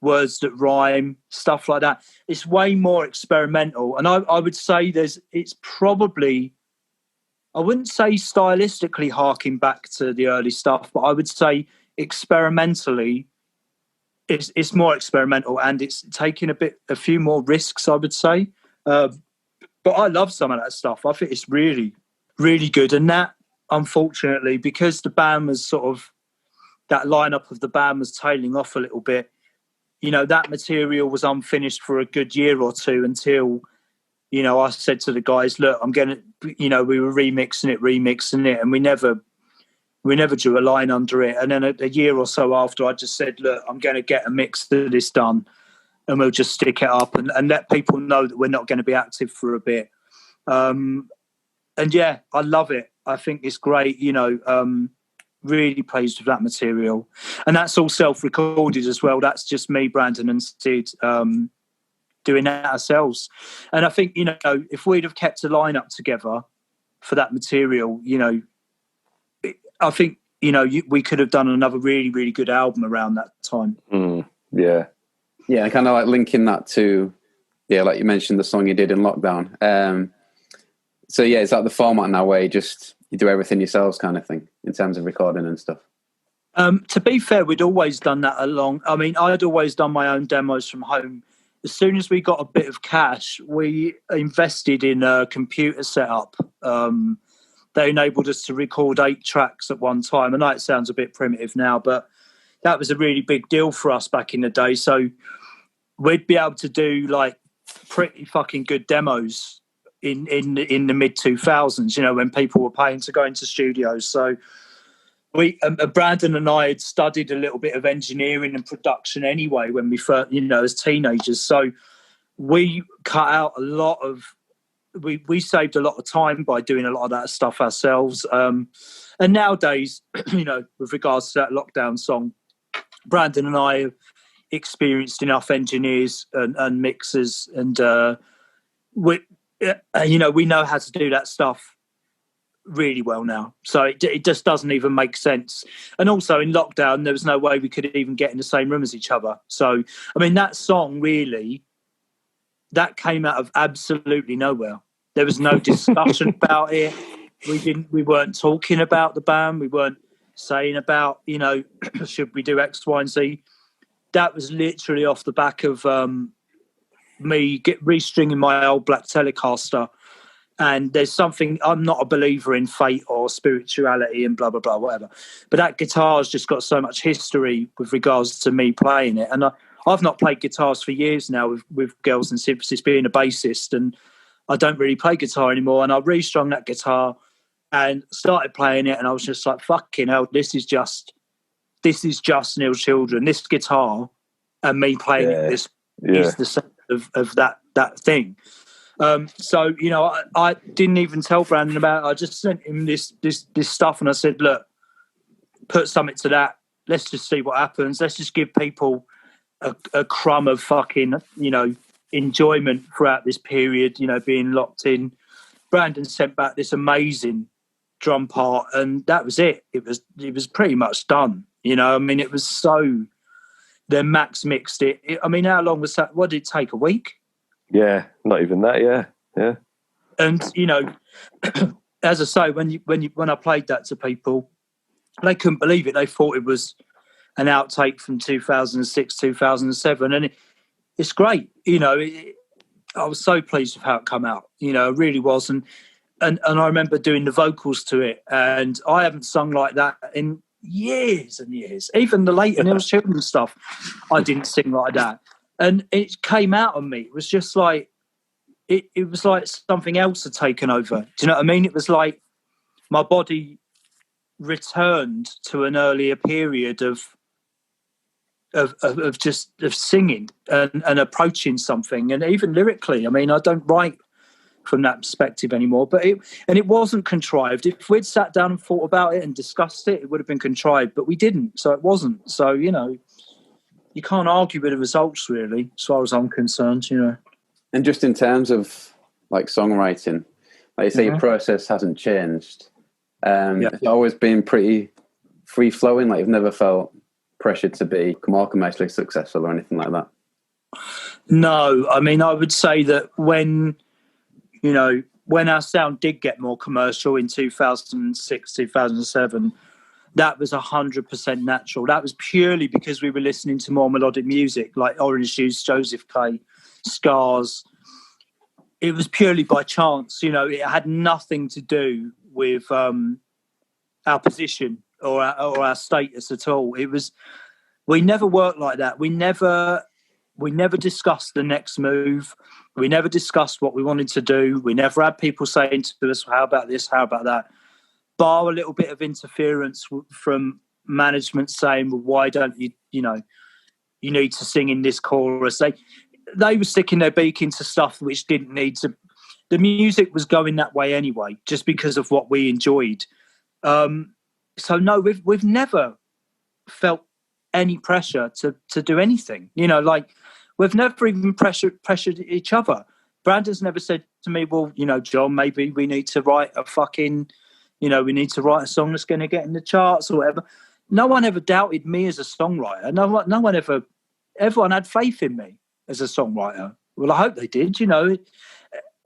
Words That Rhyme, stuff like that. It's way more experimental. And I would say it's probably, I wouldn't say stylistically harking back to the early stuff, but I would say experimentally, it's more experimental, and it's taking a few more risks, I would say. But I love some of that stuff. I think it's really, really good. And that, unfortunately, because the band was sort of, that lineup of the band was tailing off a little bit, you know, that material was unfinished for a good year or two until, you know, I said to the guys, look, I'm going to, you know, we were remixing it, and we never drew a line under it. And then a year or so after, I just said, look, I'm going to get a mix of this done, and we'll just stick it up and let people know that we're not going to be active for a bit. And yeah, I love it. I think it's great, you know, really pleased with that material. And that's all self-recorded as well. That's just me, Brandon and Sid doing that ourselves. And I think, you know, if we'd have kept a lineup together for that material, you know, I think, you know, we could have done another really, really good album around that time. Yeah. Yeah, kind of like linking that to, like you mentioned, the song you did in lockdown. So yeah, is that the format now where you do everything yourselves kind of thing in terms of recording and stuff? To be fair, we'd always done that I'd always done my own demos from home. As soon as we got a bit of cash, we invested in a computer setup. They enabled us to record 8 tracks at one time. I know it sounds a bit primitive now, but that was a really big deal for us back in the day. So we'd be able to do like pretty fucking good demos in the mid 2000s, you know, when people were paying to go into studios. So we, Brandon and I had studied a little bit of engineering and production anyway when we first, you know, as teenagers. So we cut out a lot of, we saved a lot of time by doing a lot of that stuff ourselves. And nowadays, you know, with regards to that lockdown song, Brandon and I have experienced enough engineers and mixers, and we, you know, we know how to do that stuff really well now. So it just doesn't even make sense. And also in lockdown, there was no way we could even get in the same room as each other. So, I mean, that song really, that came out of absolutely nowhere. There was no discussion about it. We weren't talking about the band. We weren't saying about, you know, should we do X, Y, and Z. That was literally off the back of me restringing my old black Telecaster. And there's something, I'm not a believer in fate or spirituality and blah, blah, blah, whatever. But that guitar's just got so much history with regards to me playing it. And I've not played guitars for years now with Girls and Synthesis, being a bassist, and I don't really play guitar anymore. And I restrung that guitar and started playing it, and I was just like, fucking hell, this is just Neil Children. This guitar and me playing it, this is the sound of that thing. So, you know, I didn't even tell Brandon about it. I just sent him this stuff, and I said, look, put something to that. Let's just see what happens. Let's just give people a crumb of fucking, you know, enjoyment throughout this period, you know, being locked in. Brandon sent back this amazing drum part, and that was it. It was pretty much done. You know, I mean, it was so. Then Max mixed it. I mean, how long was that? What did it take? A week? Yeah, not even that. Yeah. And you know, as I say, when I played that to people, they couldn't believe it. They thought it was an outtake from 2006, 2007, and it's great. You know, I was so pleased with how it come out. You know, it really was, and I remember doing the vocals to it, and I haven't sung like that in years and years. Even the later Neil Children stuff, I didn't sing like that, and it came out of me. It was just like it was like something else had taken over. Do you know what I mean? It was like my body returned to an earlier period of singing and approaching something, and even lyrically. I mean, I don't write from that perspective anymore, but it wasn't contrived. If we'd sat down and thought about it and discussed it, it would have been contrived, but we didn't, so it wasn't. So, you know, you can't argue with the results, really, as far as I'm concerned, you know. And just in terms of like songwriting, like you say, your process hasn't changed. It's always been pretty free flowing. Like you've never felt pressured to be more commercially successful or anything like that. No, I mean, I would say that when our sound did get more commercial in 2006, 2007, that was 100% natural. That was purely because we were listening to more melodic music like Orange Juice, Joseph K, Scars. It was purely by chance. You know, it had nothing to do with our position or our status at all. It was, we never worked like that. We never discussed the next move. We never discussed what we wanted to do. We never had people saying to us, how about this, how about that? Bar a little bit of interference from management saying, well, why don't you, you know, you need to sing in this chorus. They were sticking their beak into stuff which didn't need to. The music was going that way anyway, just because of what we enjoyed. So no, we've never felt any pressure to do anything. You know, like we've never even pressured each other. Brandon's never said to me, well, you know, John, maybe we need to write a fucking, you know, we need to write a song that's going to get in the charts or whatever. No one ever doubted me as a songwriter. No one ever, everyone had faith in me as a songwriter. Well, I hope they did. You know,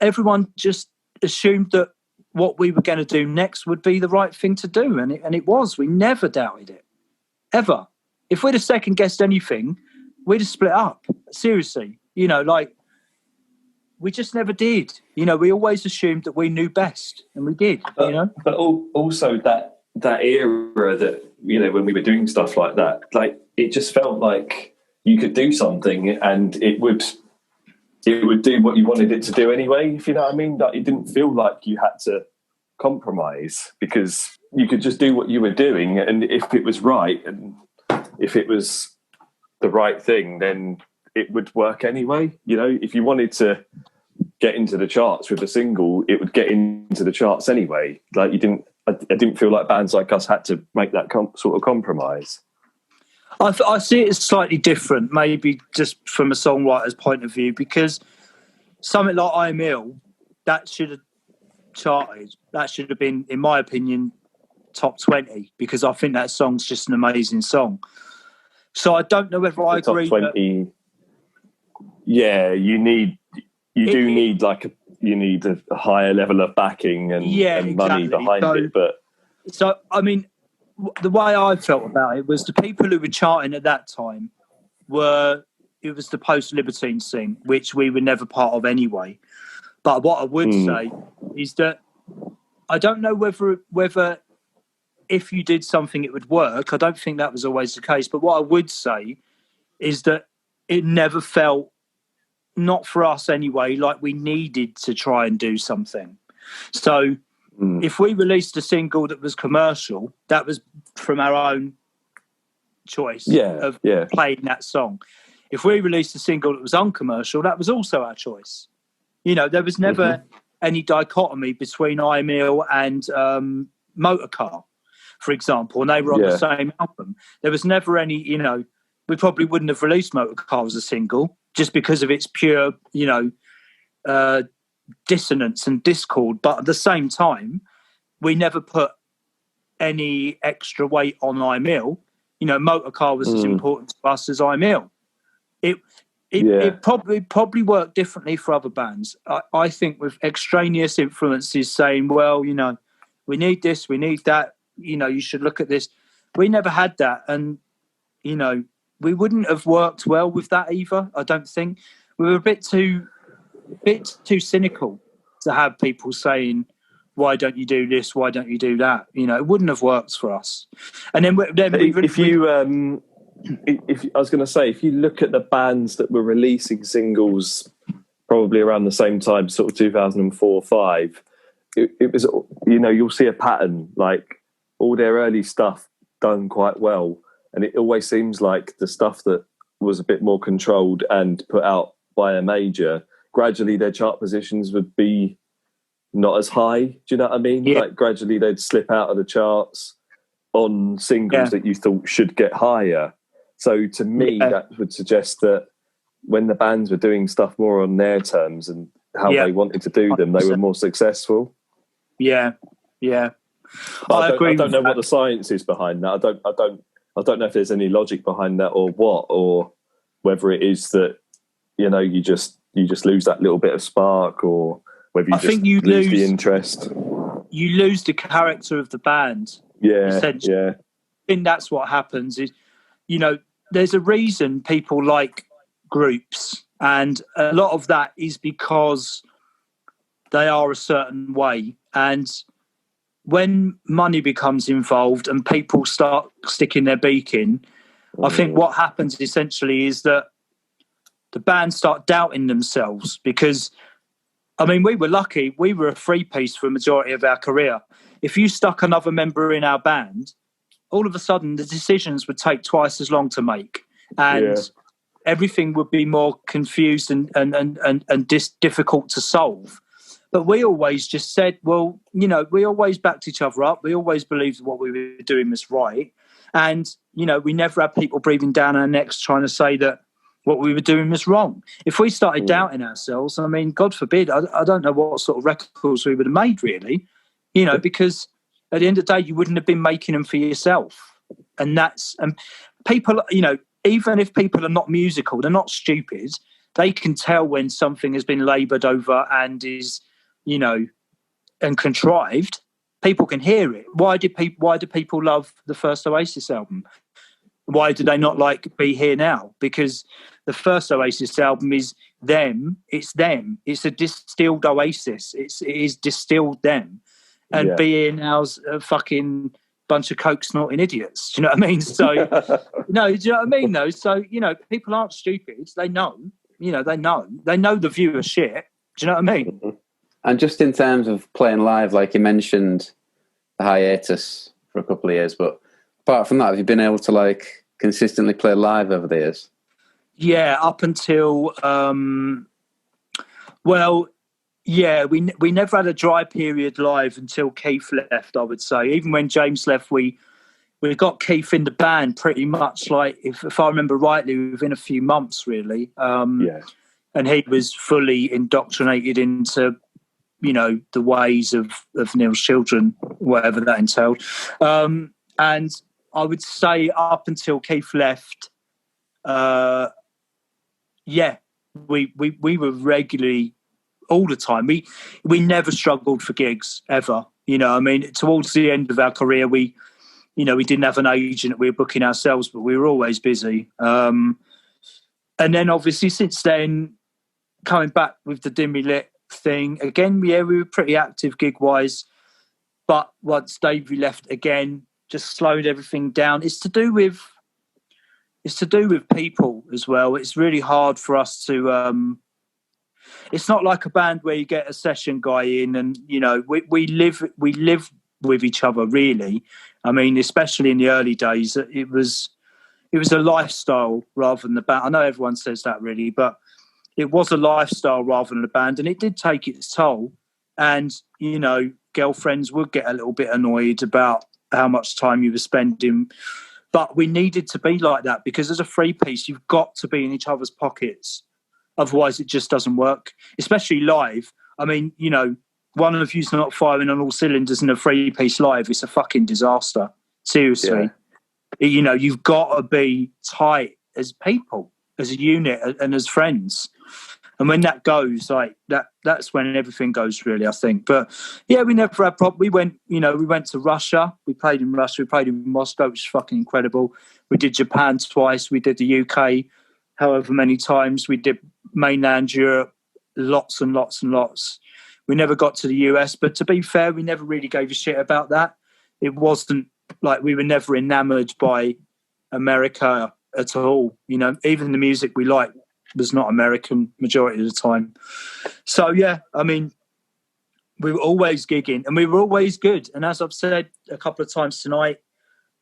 everyone just assumed that what we were going to do next would be the right thing to do. And it was. We never doubted it. Ever. If we'd have second guessed anything, we'd have split up. Seriously. You know, like, we just never did. You know, we always assumed that we knew best, and we did. But, you know. But also that era you know, when we were doing stuff like that, like it just felt like you could do something and it would do what you wanted it to do anyway, if you know what I mean. Like, it didn't feel like you had to compromise because you could just do what you were doing, and if it was right and if it was the right thing, then it would work anyway. You know, if you wanted to get into the charts with a single, it would get into the charts anyway. Like, I didn't feel like bands like us had to make that sort of compromise. I see it as slightly different, maybe just from a songwriter's point of view, because something like I'm Ill, that should have charted. That should have been, in my opinion, top 20, because I think that song's just an amazing song. So I don't know whether I agree. Top 20, yeah, you need a higher level of backing and money behind it. But so, I mean, the way I felt about it was the people who were charting at that time it was the post-Libertine scene, which we were never part of anyway. But what I would say is that I don't know whether if you did something it would work. I don't think that was always the case. But what I would say is that it never felt, not for us anyway, like we needed to try and do something. So if we released a single that was commercial, that was from our own choice of playing that song. If we released a single that was uncommercial, that was also our choice. You know, there was never any dichotomy between I'm Ill and Motorcar, for example, and they were on the same album. There was never any, you know, we probably wouldn't have released Motorcar as a single just because of its pure, you know, dissonance and discord. But at the same time, we never put any extra weight on I'm Ill. You know, Motorcar was as important to us as I'm Ill. It probably worked differently for other bands. I think with extraneous influences saying, well, you know, we need this, we need that, you know, you should look at this. We never had that. And, you know, we wouldn't have worked well with that either, I don't think. We were a bit too cynical to have people saying, why don't you do this? Why don't you do that? You know, it wouldn't have worked for us. And then if I was going to say, if you look at the bands that were releasing singles probably around the same time, sort of 2004, 5, it was, you know, you'll see a pattern, like all their early stuff done quite well. And it always seems like the stuff that was a bit more controlled and put out by a major, gradually their chart positions would be not as high. Do you know what I mean? Yeah. Like gradually they'd slip out of the charts on singles that you thought should get higher. So to me, that would suggest that when the bands were doing stuff more on their terms and how they wanted to do them, they were more successful. Yeah. I agree. I don't know what the science is behind that. I don't know if there's any logic behind that or what, or whether it is that, you know, you just lose that little bit of spark, or whether you lose the interest. You lose the character of the band. Yeah. I think that's what happens. Is, you know, there's a reason people like groups, and a lot of that is because they are a certain way. And when money becomes involved and people start sticking their beak in, I think what happens essentially is that the bands start doubting themselves, because, I mean, we were lucky. We were a three-piece for a majority of our career. If you stuck another member in our band, all of a sudden the decisions would take twice as long to make, and everything would be more confused and difficult to solve. But we always just said, well, you know, we always backed each other up. We always believed what we were doing was right. And, you know, we never had people breathing down our necks trying to say that what we were doing was wrong. If we started doubting ourselves, I mean, God forbid, I don't know what sort of records we would have made, really, you know, because at the end of the day, you wouldn't have been making them for yourself. And people, you know, even if people are not musical, they're not stupid. They can tell when something has been laboured over and is, you know, and contrived. People can hear it. Why do people love the first Oasis album? Why do they not like Be Here Now? Because the first Oasis album is them. It's them. It's a distilled Oasis. It is distilled them. And Be Here Now's a fucking bunch of coke snorting idiots. Do you know what I mean? So, no, do you know what I mean, though? So, people aren't stupid. They know, they know the view of shit. Do you know what I mean? Mm-hmm. And just in terms of playing live, like you mentioned the hiatus for a couple of years, but apart from that, have you been able to like consistently play live over the years? Yeah, up until, we never had a dry period live until Keith left, I would say. Even when James left, we got Keith in the band pretty much, like, if I remember rightly, within a few months, really. And he was fully indoctrinated into, the ways of Neil's children, whatever that entailed. And I would say up until Keith left, we were regularly, all the time. We never struggled for gigs, ever. Towards the end of our career, we didn't have an agent. We were booking ourselves, but we were always busy. And then obviously since then, coming back with the Dimly Lit thing, again, we were pretty active gig-wise. But once Davey left again, just slowed everything down. It's to do with people as well. It's really hard for us to... it's not like a band where you get a session guy in and, we live with each other, really. I mean, especially in the early days, it was a lifestyle rather than the band. I know everyone says that, really, but it was a lifestyle rather than a band, and it did take its toll. And, girlfriends would get a little bit annoyed about how much time you were spending. But we needed to be like that because as a three-piece, you've got to be in each other's pockets. Otherwise, it just doesn't work, especially live. I mean, one of you's not firing on all cylinders in a three-piece live, it's a fucking disaster. Seriously. Yeah. You've got to be tight as people, as a unit and as friends. And when that goes, like that's when everything goes, really, I think. But yeah, we never had problems. We went to Russia. We played in Russia. We played in Moscow, which is fucking incredible. We did Japan twice. We did the UK however many times. We did mainland Europe, lots and lots and lots. We never got to the US, but to be fair, we never really gave a shit about that. It wasn't like we were never enamored by America at all. Even the music we liked was not American majority of the time. So yeah, I mean, we were always gigging and we were always good. And as I've said a couple of times tonight,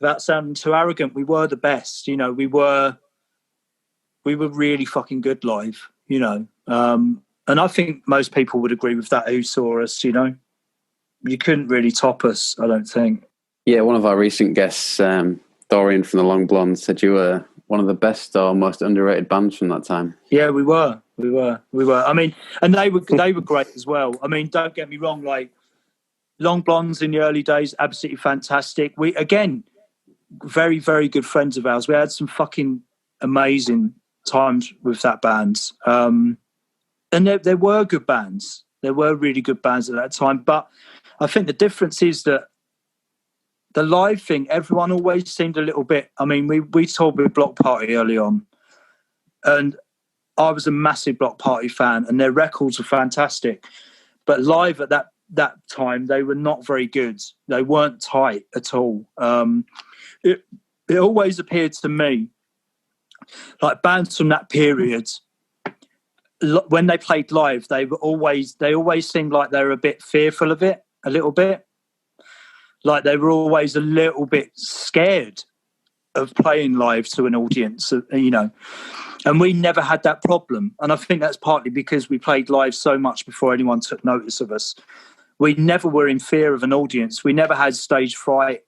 without sounding too arrogant, we were the best. We were really fucking good live, and I think most people would agree with that who saw us. You couldn't really top us, I don't think. Yeah, one of our recent guests, Dorian from the Long Blondes, said you were one of the best or most underrated bands from that time. Yeah, we were. I mean, and they were great as well. I mean, don't get me wrong, like Long Blondes in the early days, absolutely fantastic. We, again, very, very good friends of ours. We had some fucking amazing times with that band. And there were good bands. There were really good bands at that time. But I think the difference is that the live thing, everyone always seemed a little bit... I mean, we toured with Block Party early on. And I was a massive Block Party fan, and their records were fantastic. But live at that time, they were not very good. They weren't tight at all. It always appeared to me like bands from that period, when they played live, they always seemed like they were a bit fearful of it, a little bit. Like they were always a little bit scared of playing live to an audience, and we never had that problem. And I think that's partly because we played live so much before anyone took notice of us. We never were in fear of an audience. We never had stage fright.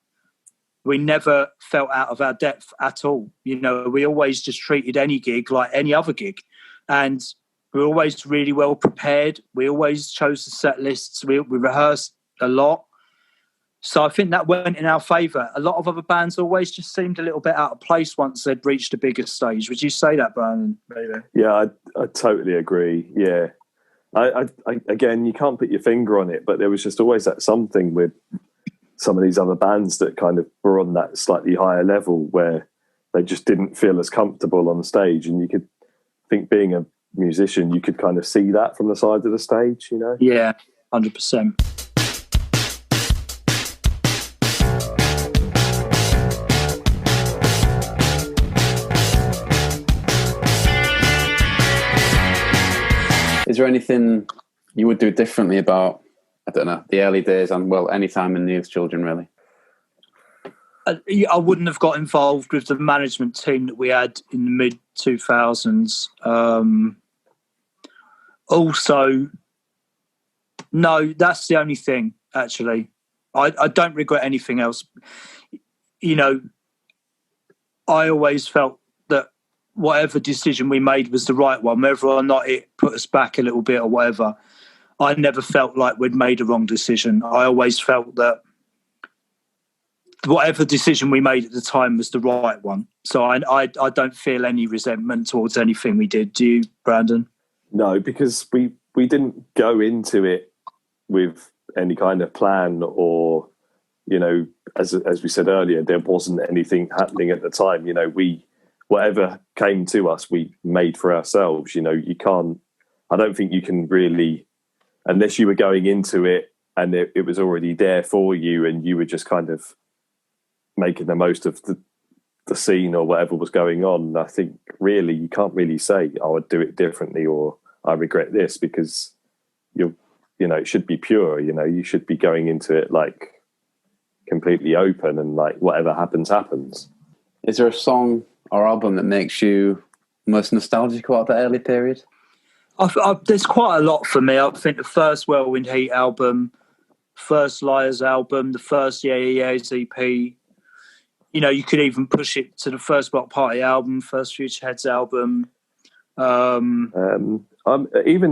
We never felt out of our depth at all. We always just treated any gig like any other gig. And we were always really well prepared. We always chose the set lists. We rehearsed a lot. So I think that went in our favour. A lot of other bands always just seemed a little bit out of place once they'd reached a bigger stage. Would you say that, Brian? Maybe? Yeah, I totally agree. Yeah. I again, you can't put your finger on it, but there was just always that something with some of these other bands that kind of were on that slightly higher level where they just didn't feel as comfortable on stage. And you could think, being a musician, you could kind of see that from the side of the stage, Yeah, 100%. there anything you would do differently about, I don't know, the early days and, well, any time in the Youth Children, really? I wouldn't have got involved with the management team that we had in the mid-2000s. Also, no, that's the only thing, actually. I don't regret anything else. You know, I always felt that whatever decision we made was the right one, whether or not it put us back a little bit or whatever. I never felt like we'd made a wrong decision. I always felt that whatever decision we made at the time was the right one. So I don't feel any resentment towards anything we did. Do you, Brandon? No, because we didn't go into it with any kind of plan, or, you know, as we said earlier, there wasn't anything happening at the time. You know, whatever came to us, we made for ourselves. You know, I don't think you can really, unless you were going into it and it was already there for you and you were just kind of making the most of the scene or whatever was going on. I think really you can't really say, I would do it differently or I regret this, because you know, it should be pure. You know, you should be going into it like completely open and like whatever happens. Is there a song or album that makes you most nostalgic about that early period? There's quite a lot for me. I think the first Whirlwind Heat album, first Liars album, the first Yeah Yeah Yeahs EP. You know, you could even push it to the first Block Party album, first Future Heads album. Even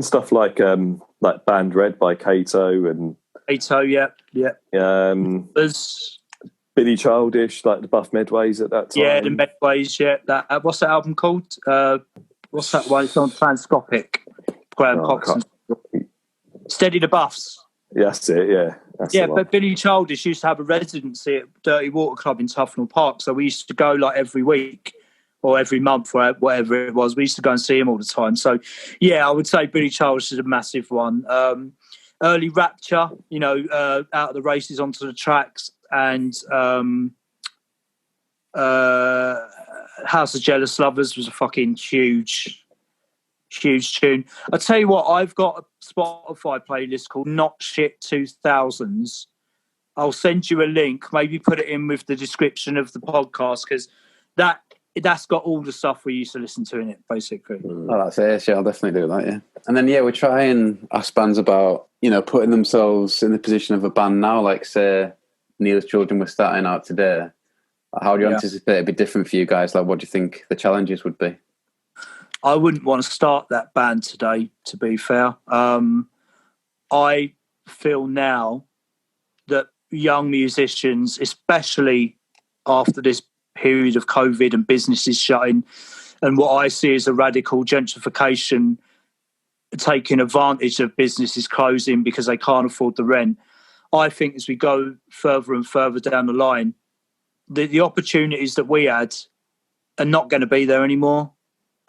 stuff like Band Red by Kato and Kato, yeah. There's Billy Childish, like the Buff Medways at that time. Yeah, the Medways, yeah. That what's that album called? What's that one? It's on Transcopic. Graham Cox. Steady the Buffs. Yeah, that's it, yeah. Yeah, but Billy Childish used to have a residency at Dirty Water Club in Tufnell Park, so we used to go like every week or every month or whatever it was. We used to go and see him all the time. So, yeah, I would say Billy Childish is a massive one. Early Rapture, you know, Out of the Races Onto the Tracks, and House of Jealous Lovers was a fucking huge tune. I tell you what, I've got a Spotify playlist called Not Shit 2000s. I'll send you a link. Maybe put it in with the description of the podcast, because that's got all the stuff we used to listen to in it, basically. Oh, that's it. Yeah, I'll definitely do that. Yeah, and then we try and ask bands about, you know, putting themselves in the position of a band now. Like, say, Neil's Children were starting out today. How do you anticipate it'd be different for you guys? Like, what do you think the challenges would be? I wouldn't want to start that band today, to be fair. I feel now that young musicians, especially after this period of COVID and businesses shutting, and what I see as a radical gentrification taking advantage of businesses closing because they can't afford the rent, I think as we go further and further down the line, the opportunities that we had are not going to be there anymore.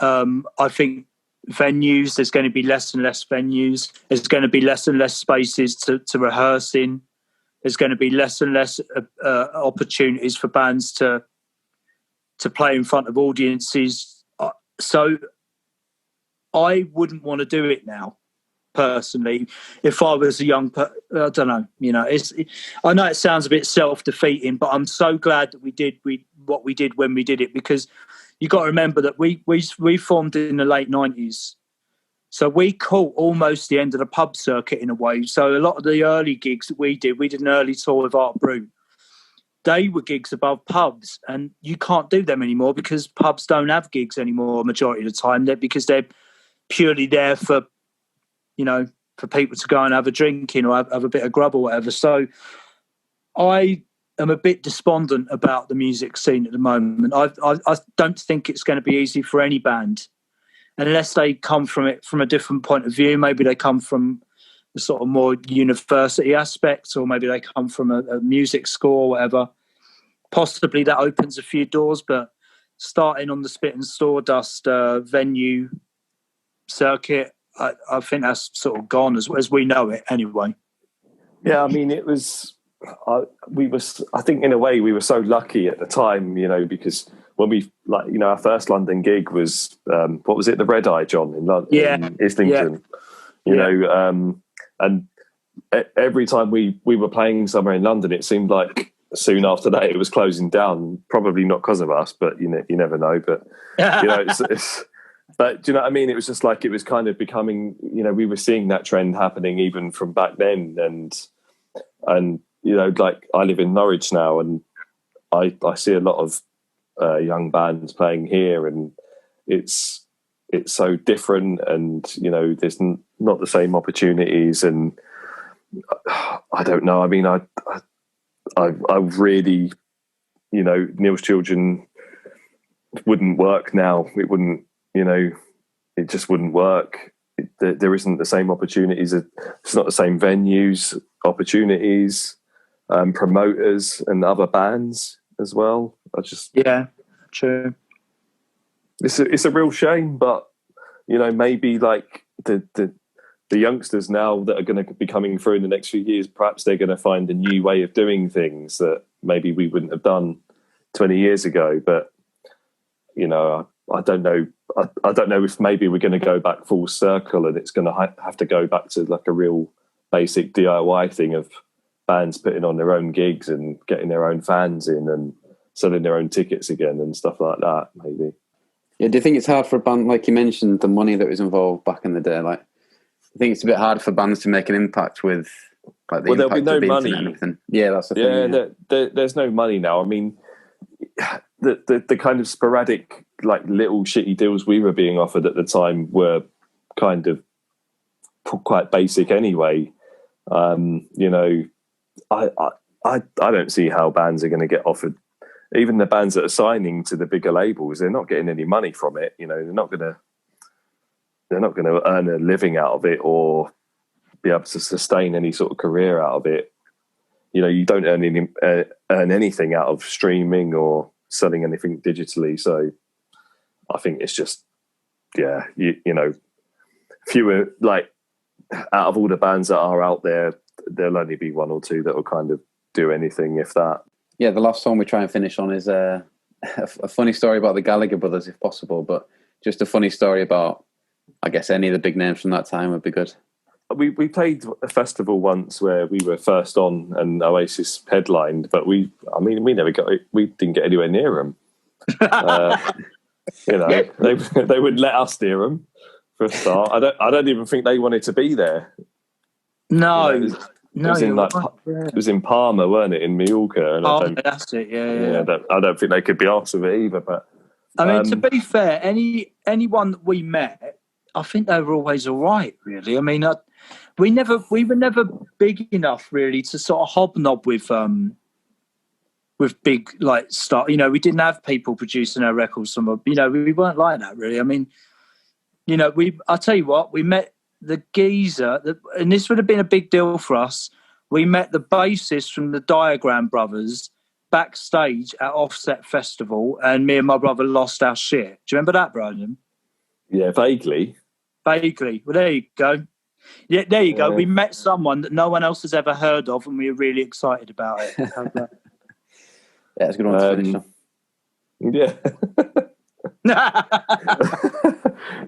I think venues, there's going to be less and less venues. There's going to be less and less spaces to rehearse in. There's going to be less and less opportunities for bands to play in front of audiences. So I wouldn't want to do it now, personally. If I was a young, I don't know. You know, I know it sounds a bit self-defeating, but I'm so glad that we did what we did when we did it, because you got to remember that we formed in the late 90s. So we caught almost the end of the pub circuit in a way. So a lot of the early gigs that we did an early tour with Art Brew. They were gigs above pubs, and you can't do them anymore because pubs don't have gigs anymore majority of the time. Because they're purely there for, you know, for people to go and have a drink in or have a bit of grub or whatever. So I am a bit despondent about the music scene at the moment. I don't think it's going to be easy for any band unless they come from it from a different point of view. Maybe they come from the sort of more university aspects, or maybe they come from a music school or whatever. Possibly that opens a few doors, but starting on the Spit and Sawdust venue circuit, I think that's sort of gone as we know it anyway. Yeah, I mean, it was... I think in a way we were so lucky at the time, you know, because when our first London gig was, what was it, the Red Eye, John, in London, in Islington. you know, and every time we were playing somewhere in London, it seemed like soon after that it was closing down. Probably not because of us, but you never know. But you know, but do you know what I mean? It was just like it was kind of becoming. You know, we were seeing that trend happening even from back then, and you know, like I live in Norwich now, and I see a lot of young bands playing here, and it's so different, and you know, there's not the same opportunities, and I don't know. I mean, I really, you know, Neil's Children wouldn't work now. It wouldn't, you know, it just wouldn't work. There isn't the same opportunities. It's not the same venues, opportunities, promoters, and other bands as well. True. It's a real shame, but you know, maybe like the youngsters now that are going to be coming through in the next few years, perhaps they're going to find a new way of doing things that maybe we wouldn't have done 20 years ago. But you know, I don't know. I don't know if maybe we're going to go back full circle, and it's going to have to go back to like a real basic DIY thing of bands putting on their own gigs and getting their own fans in and selling their own tickets again and stuff like that. Maybe. Yeah. Do you think it's hard for a band, like you mentioned, the money that was involved back in the day? Like, I think it's a bit hard for bands to make an impact with like the impact there'll be no of the internet money. and everything. Yeah, that's the thing. Yeah, there's no money now. I mean, the kind of sporadic, like little shitty deals we were being offered at the time were kind of quite basic anyway. You know, I don't see how bands are going to get offered. Even the bands that are signing to the bigger labels, they're not getting any money from it. You know, they're not going to earn a living out of it or be able to sustain any sort of career out of it. You know, you don't earn anything out of streaming or selling anything digitally. So I think it's just, you know, fewer, like out of all the bands that are out there, there'll only be one or two that will kind of do anything, if that. Yeah, the last song we try and finish on is a funny story about the Gallagher brothers, if possible, but just a funny story about, I guess, any of the big names from that time would be good. We played a festival once where we were first on and Oasis headlined, but we didn't get anywhere near them. You know, they wouldn't let us near them for a start. I don't even think they wanted to be there. No, you know, it was in Palma, weren't it, in Mallorca? And that's it. Yeah. I don't think they could be asked with it either. But I mean, to be fair, anyone that we met, I think they were always all right. Really, I mean, we were never big enough really to sort of hobnob with big like stuff. You know, we didn't have people producing our records. You know, we weren't like that really. I mean, you know, I'll tell you what, we met the geezer, and this would have been a big deal for us. We met the bassist from the Diagram Brothers backstage at Offset Festival, and me and my brother lost our shit. Do you remember that, Brandon? Yeah, vaguely. Well, there you go. Yeah, there you go. We met someone that no one else has ever heard of, and we were really excited about it. Yeah, it's a good one to finish on. Yeah.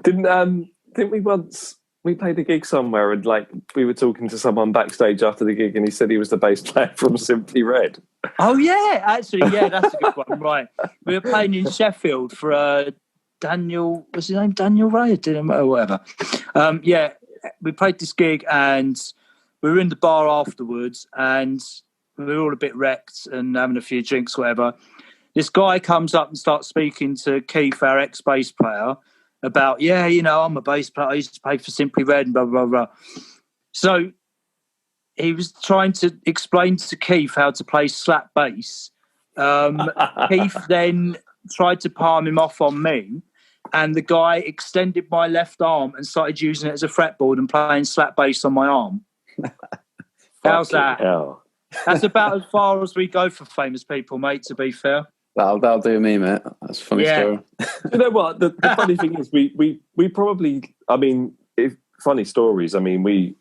Didn't we once? We played a gig somewhere, and like we were talking to someone backstage after the gig, and he said he was the bass player from Simply Red. Oh yeah, actually, yeah, that's a good one. Right, we were playing in Sheffield for Daniel. What's his name? Daniel Ray, or whatever. Yeah, we played this gig, and we were in the bar afterwards, and we were all a bit wrecked and having a few drinks, whatever. This guy comes up and starts speaking to Keith, our ex-bass player, about, you know, I'm a bass player. I used to play for Simply Red and blah, blah, blah. So he was trying to explain to Keith how to play slap bass. Keith then tried to palm him off on me, and the guy extended my left arm and started using it as a fretboard and playing slap bass on my arm. How's that? Hell. That's about as far as we go for famous people, mate, to be fair. That'll do me, mate. That's a funny story. You know what? The funny thing is, we probably, I mean, funny stories. I mean,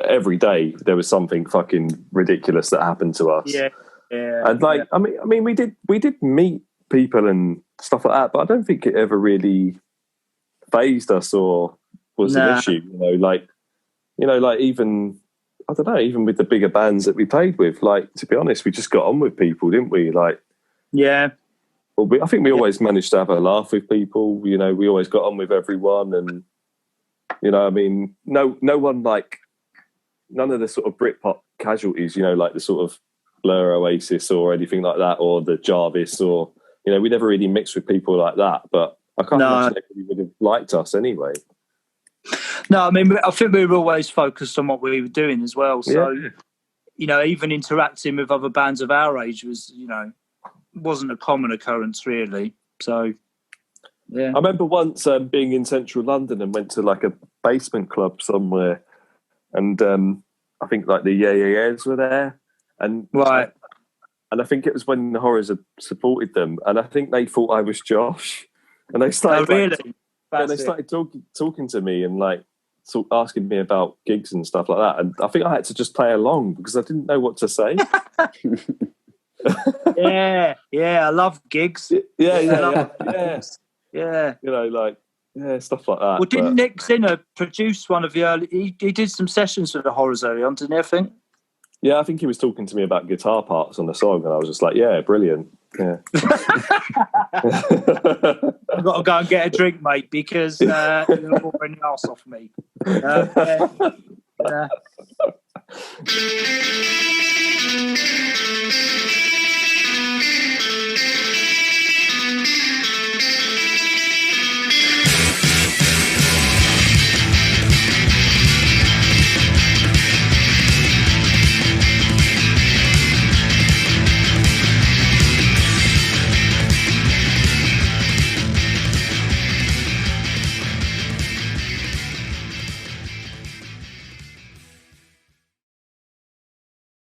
every day there was something fucking ridiculous that happened to us. Yeah. And like, I mean, we did meet people and stuff like that, but I don't think it ever really fazed us or was an issue. You know, like you know, like even I don't know, even with the bigger bands that we played with, like to be honest, we just got on with people, didn't we? Like, yeah. Well, I think we always managed to have a laugh with people. You know, we always got on with everyone, and you know, I mean, no one like none of the sort of Britpop casualties. You know, like the sort of Blur, Oasis, or anything like that, or the Jarvis, or you know, we never really mixed with people like that. But I can't imagine anybody would have liked us anyway. No, I mean, I think we were always focused on what we were doing as well. So, you know, even interacting with other bands of our age was, you know, wasn't a common occurrence really. So, yeah. I remember once being in central London and went to like a basement club somewhere, and I think like the Yeah Yeah Yeahs were there, and right. And I think it was when the Horrors had supported them, and I think they thought I was Josh, and they started started talking to me and like asking me about gigs and stuff like that, and I think I had to just play along because I didn't know what to say. yeah, I love gigs. Yeah. You know, like stuff like that. Well, didn't Nick Zinner produce one of the early? He did some sessions with the Horrors early on, didn't he? I think. Yeah, I think he was talking to me about guitar parts on the song, and I was just like, "Yeah, brilliant." Yeah. I've got to go and get a drink, mate, because you're boring the arse off me. Yeah.